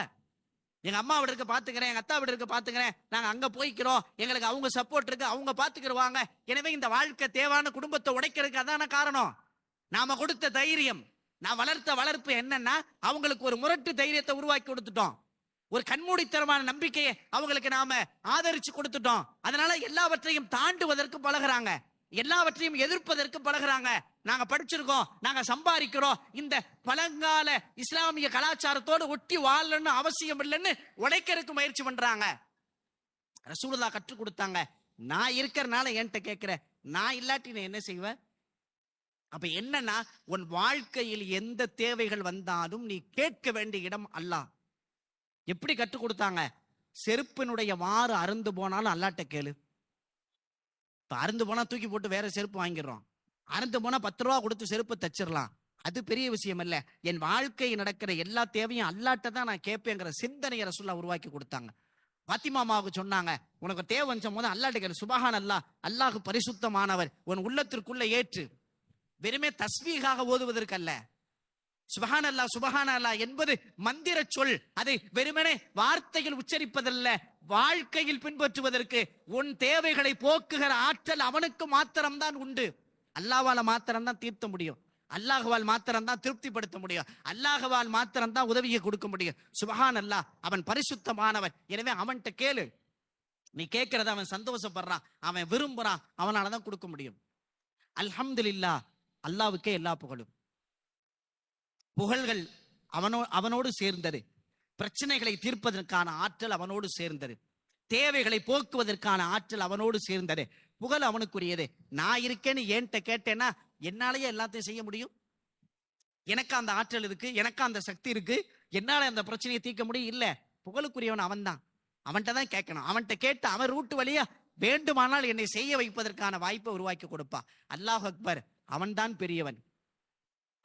எங்க அம்மா வீடு இருக்க பாத்துக்கிறேன், எங்க அத்தா வீடு இருக்க பாத்துக்கிறேன், நாங்க அங்க போய்க்கிறோம், எங்களுக்கு அவங்க சப்போர்ட் இருக்கு, அவங்க பாத்துக்கிடுவாங்க. எனவே இந்த வாழ்க்கை தேவான குடும்பத்தை உடைக்கிறதுக்கு அதான காரணம். நாம கொடுத்த தைரியம், நான் வளர்த்த வளர்ப்பு என்னன்னா, அவங்களுக்கு ஒரு முரட்டு தைரியத்தை உருவாக்கி கொடுத்துட்டோம். ஒரு கண்மூடித்தனமான நம்பிக்கையை அவங்களுக்கு நாம ஆதரிச்சு கொடுத்துட்டோம். அதனால எல்லாவற்றையும் தாண்டுவதற்கு பழகுறாங்க, எல்லாவற்றையும் எதிர்ப்பதற்கு பழகுறாங்க. நாங்க படிச்சிருக்கோம், நாங்க சம்பாதிக்கிறோம், இந்த பழங்கால இஸ்லாமிய கலாச்சாரத்தோடு ஒட்டி வாழணும்னு அவசியம் இல்லைன்னு உடைக்கிறதுக்கு முயற்சி பண்றாங்க. ரசூலுல்லாஹ் கற்றுக் கொடுத்தாங்க, நான் இருக்கிறனால என்கிட்ட கேட்கிற, நான் இல்லாட்டி நீ என்ன செய்வ? அப்ப என்னன்னா, உன் வாழ்க்கையில் எந்த தேவைகள் வந்தாலும் நீ கேட்க வேண்டிய இடம் அல்லாஹ். எப்படி கற்றுக் கொடுத்தாங்க? செருப்பினுடைய வாறு அருந்து போனாலும் அல்லாட்ட கேளு. இப்ப அருந்து போனா தூக்கி போட்டு வேற செருப்பு வாங்கிடுறோம். அருந்து போனா 10 ரூபா கொடுத்து செருப்பு தச்சிடலாம். அது பெரிய விஷயம் இல்ல. என் வாழ்க்கை நடக்கிற எல்லா தேவையும் அல்லாட்ட தான் நான் கேட்பேங்கிற சிந்தனையை ரசூலுல்லாஹ் உருவாக்கி கொடுத்தாங்க. பாத்திமா அம்மாவுக்கு சொன்னாங்க, உனக்கு தேவை வந்துச்சும் போது அல்லாட்ட கேளு. சுபஹான் அல்லாஹ், அல்லாஹ் பரிசுத்தமானவர், உன் உள்ளத்திற்குள்ள ஏற்று. வெறுமே தஸ்பீகாக ஓதுவதற்கு அல்ல. சுபஹான் அல்லாஹ் சுபஹான் அல்லாஹ் என்பது மந்திர சொல். அதை வெறுமனே வார்த்தையில் உச்சரிப்பதல்ல, வாழ்க்கையில் பின்பற்றுவதற்கு. உன் தேவைகளை போக்குகிற ஆற்றல் அவனுக்கு மாத்திரம்தான் உண்டு. அல்லாஹ்வால மாத்திரம்தான் தீர்த்த முடியும், அல்லாஹ்வால் மாத்திரம்தான் திருப்திப்படுத்த முடியும், அல்லாஹ்வால் மாத்திரம்தான் உதவியை கொடுக்க முடியும். சுபஹான் அல்லாஹ், அவன் பரிசுத்தமானவன். எனவே அவன்கிட்ட கேளு. நீ கேட்கிறத அவன் சந்தோஷப்படுறான், அவன் விரும்புறான், அவனாலதான் கொடுக்க முடியும். அல்ஹம்துலில்லாஹ், அல்லாஹ்வுக்கே எல்லா புகழும். புகழ்கள் அவனோடு சேர்ந்தது. பிரச்சனைகளை தீர்ப்பதற்கான ஆற்றல் அவனோடு சேர்ந்தது. தேவைகளை போக்குவதற்கான ஆற்றல் அவனோடு சேர்ந்தது. புகழ் அவனுக்குரியது. நான் இருக்கேன்னு என்கிட்ட கேட்டேன்னா என்னாலேயே எல்லாத்தையும் செய்ய முடியும். எனக்கு அந்த ஆற்றல் இருக்கு, எனக்கு அந்த சக்தி இருக்கு, என்னால அந்த பிரச்சனையை தீர்க்க முடியும். இல்ல, புகழுக்குரியவன் அவன் தான். அவன்கிட்ட தான் கேட்கணும். அவன்கிட்ட கேட்டு அவன் ரூட்டு வழியா வேண்டுமானால் என்னை செய்ய வைப்பதற்கான வாய்ப்பை உருவாக்கி கொடுப்பா. அல்லாஹ் அக்பர், அவன்தான் பெரியவன்.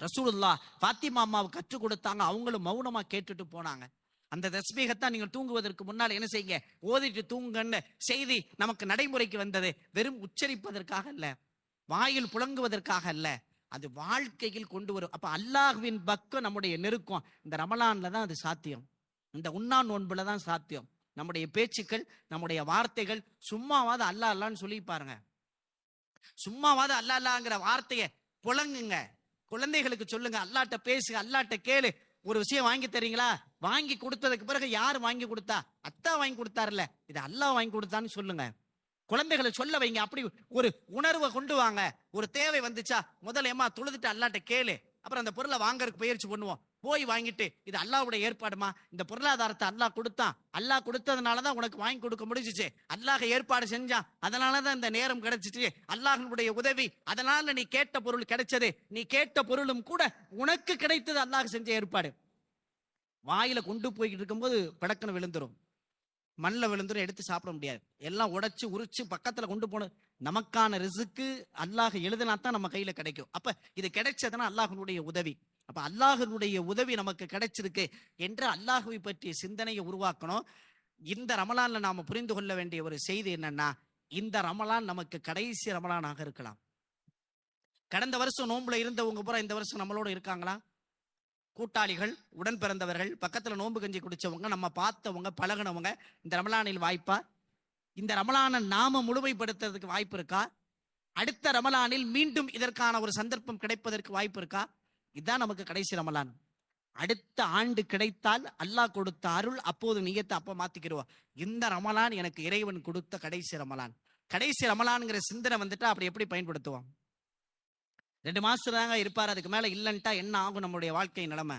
ரசூலுல்லாஹ் பாத்திமா அம்மாவுக்கு கற்றுக் கொடுத்தாங்க, அவங்களும் மௌனமா கேட்டுட்டு போனாங்க. அந்த தஸ்பீகத்தான் நீங்கள் தூங்குவதற்கு முன்னால் என்ன செய்யுங்க, ஓதிட்டு தூங்குன்னு செய்தி நமக்கு நடைமுறைக்கு வந்தது. வெறும் உச்சரிப்பதற்காக அல்ல, வாயில் புழங்குவதற்காக அல்ல, அது வாழ்க்கையில் கொண்டு வரும். அப்ப அல்லாஹ்வின் பக்கம் நம்முடைய நெருக்கம் இந்த ரமலான்ல தான் அது சாத்தியம், இந்த உண்ணா நோன்புல தான் சாத்தியம். நம்முடைய பேச்சுக்கள், நம்முடைய வார்த்தைகள் சும்மாவாது அல்லா அல்லான்னு சொல்லி பாருங்க. சும்மாவாது அல்லா அல்லாங்கிற வார்த்தையை புழங்குங்க. குழந்தைகளுக்கு சொல்லுங்க, அல்லாட்ட பேசு, அல்லாட்ட கேளு. ஒரு விஷயம் வாங்கி தரீங்களா, வாங்கி கொடுத்ததுக்கு பிறகு யாரு வாங்கி கொடுத்தா? அத்தா வாங்கி கொடுத்தாருல, இது அல்லாஹ் வாங்கி கொடுத்தான்னு சொல்லுங்க. குழந்தைகளை சொல்ல வைங்க. அப்படி ஒரு உணர்வை கொண்டு வாங்க. ஒரு தேவை வந்துச்சா முதல்ல ஏமா தொழுதுட்டு அல்லாட்ட கேளு, அப்புறம் அந்த பொருளை வாங்கறதுக்கு பயிற்சி பண்ணுவோம். போய் வாங்கிட்டு இது அல்லாஹ்வுடைய ஏற்பாடுமா, இந்த பொருளாதாரத்தை அல்லாஹ் கொடுத்தான், அல்லாஹ் கொடுத்ததுனாலதான் உனக்கு வாங்கி கொடுக்க முடிஞ்சிச்சு, அல்லாஹ் ஏற்பாடு செஞ்சான், அதனாலதான் இந்த நேரம் கிடைச்சிச்சு, அல்லாஹ்வுடைய உதவி, அதனால நீ கேட்ட பொருள் கிடைச்சது. நீ கேட்ட பொருளும் கூட உனக்கு கிடைத்தது அல்லாஹ் செஞ்ச ஏற்பாடு. வாயில கொண்டு போய்கிட்டு இருக்கும்போது படக்குன்னு விழுந்துரும், மண்ணில் விழுந்துரும், எடுத்து சாப்பிட முடியாது. எல்லாம் உடைச்சு உரிச்சு பக்கத்துல கொண்டு போன நமக்கான ரிஸ்க்கு அல்லாஹ் எழுதினா தான் நம்ம கையில கிடைக்கும். அப்ப இது கிடைச்சதுன்னா அல்லாஹ்வுடைய உதவி. அப்ப அல்லாஹ்வுடைய உதவி நமக்கு கிடைச்சிருக்கு என்று அல்லாஹ்வை பற்றிய சிந்தனையை உருவாக்கணும். இந்த ரமலான்ல நாம புரிந்து கொள்ள வேண்டிய ஒரு செய்தி என்னன்னா, இந்த ரமலான் நமக்கு கடைசி ரமலானாக இருக்கலாம். கடந்த வருஷம் நோன்புல இருந்தவங்க பூரா இந்த வருஷம் நம்மளோட இருக்காங்களா? கூட்டாளிகள், உடன் பிறந்தவர்கள், பக்கத்துல நோன்பு கஞ்சி குடிச்சவங்க, நம்ம பார்த்தவங்க, பழகினவங்க, இந்த ரமலானில் வாய்ப்பா? இந்த ரமலானை நாம முழுமைப்படுத்துறதுக்கு வாய்ப்பு இருக்கா? அடுத்த ரமலானில் மீண்டும் இதற்கான ஒரு சந்தர்ப்பம் கிடைப்பதற்கு வாய்ப்பு இருக்கா? இதுதான் நமக்கு கடைசி ரமலான். அடுத்த ஆண்டு கிடைத்தால் அல்லாஹ் கொடுத்த அருள், அப்போது நியத்தை அப்ப மாத்திக்கிடுவோம். இந்த ரமலான் எனக்கு இறைவன் கொடுத்த கடைசி ரமலான். கடைசி ரமலான்ங்கிற சிந்தனை வந்துட்டா அப்படி எப்படி பயன்படுத்துவோம்? 2 மாசம் தாங்க இருப்பார், அதுக்கு மேல இல்லைன்ட்டா என்ன ஆகும் நம்முடைய வாழ்க்கை நிலைமை?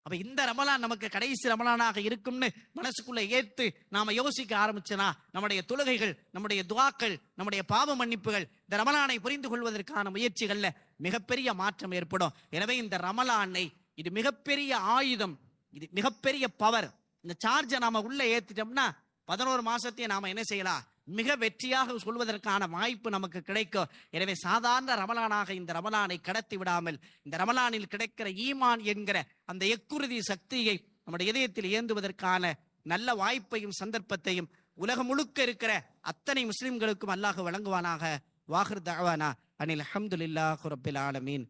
அப்ப இந்த ரமலான் நமக்கு கடைசி ரமலானாக இருக்கும்னு மனசுக்குள்ள ஏத்து நாம யோசிக்க ஆரம்பிச்சனா, நம்முடைய தொழுகைகள், நம்முடைய துஆக்கள், நம்முடைய பாவ மன்னிப்புகள், இந்த ரமலானை புரிந்து கொள்வதற்கான முயற்சிகள்ல மிகப்பெரிய மாற்றம் ஏற்படும். எனவே இந்த ரமலானை, இது மிகப்பெரிய ஆயுதம், இது மிகப்பெரிய பவர். இந்த சார்ஜை நாம உள்ள ஏத்திட்டோம்னா 11 மாசத்தையே நாம என்ன செய்யலாம், மிக வெற்றியாக சொல்வதற்கான வாய்ப்பு நமக்கு கிடைக்கும். எனவே சாதாரண ரமலானாக இந்த ரமலானை கடத்தி விடாமல், இந்த ரமலானில் கிடைக்கிற ஈமான் என்கிற அந்த எக்குறுதி சக்தியை நம்முடைய இதயத்தில் ஏந்துவதற்கான நல்ல வாய்ப்பையும் சந்தர்ப்பத்தையும் உலகம் முழுக்க இருக்கிற அத்தனை முஸ்லிம்களுக்கும் அல்லாஹ் வழங்குவானாக. வாஹிர் தஅவானா அனில் ஹம்துலில்லாஹி ரப்பில் ஆலமீன்.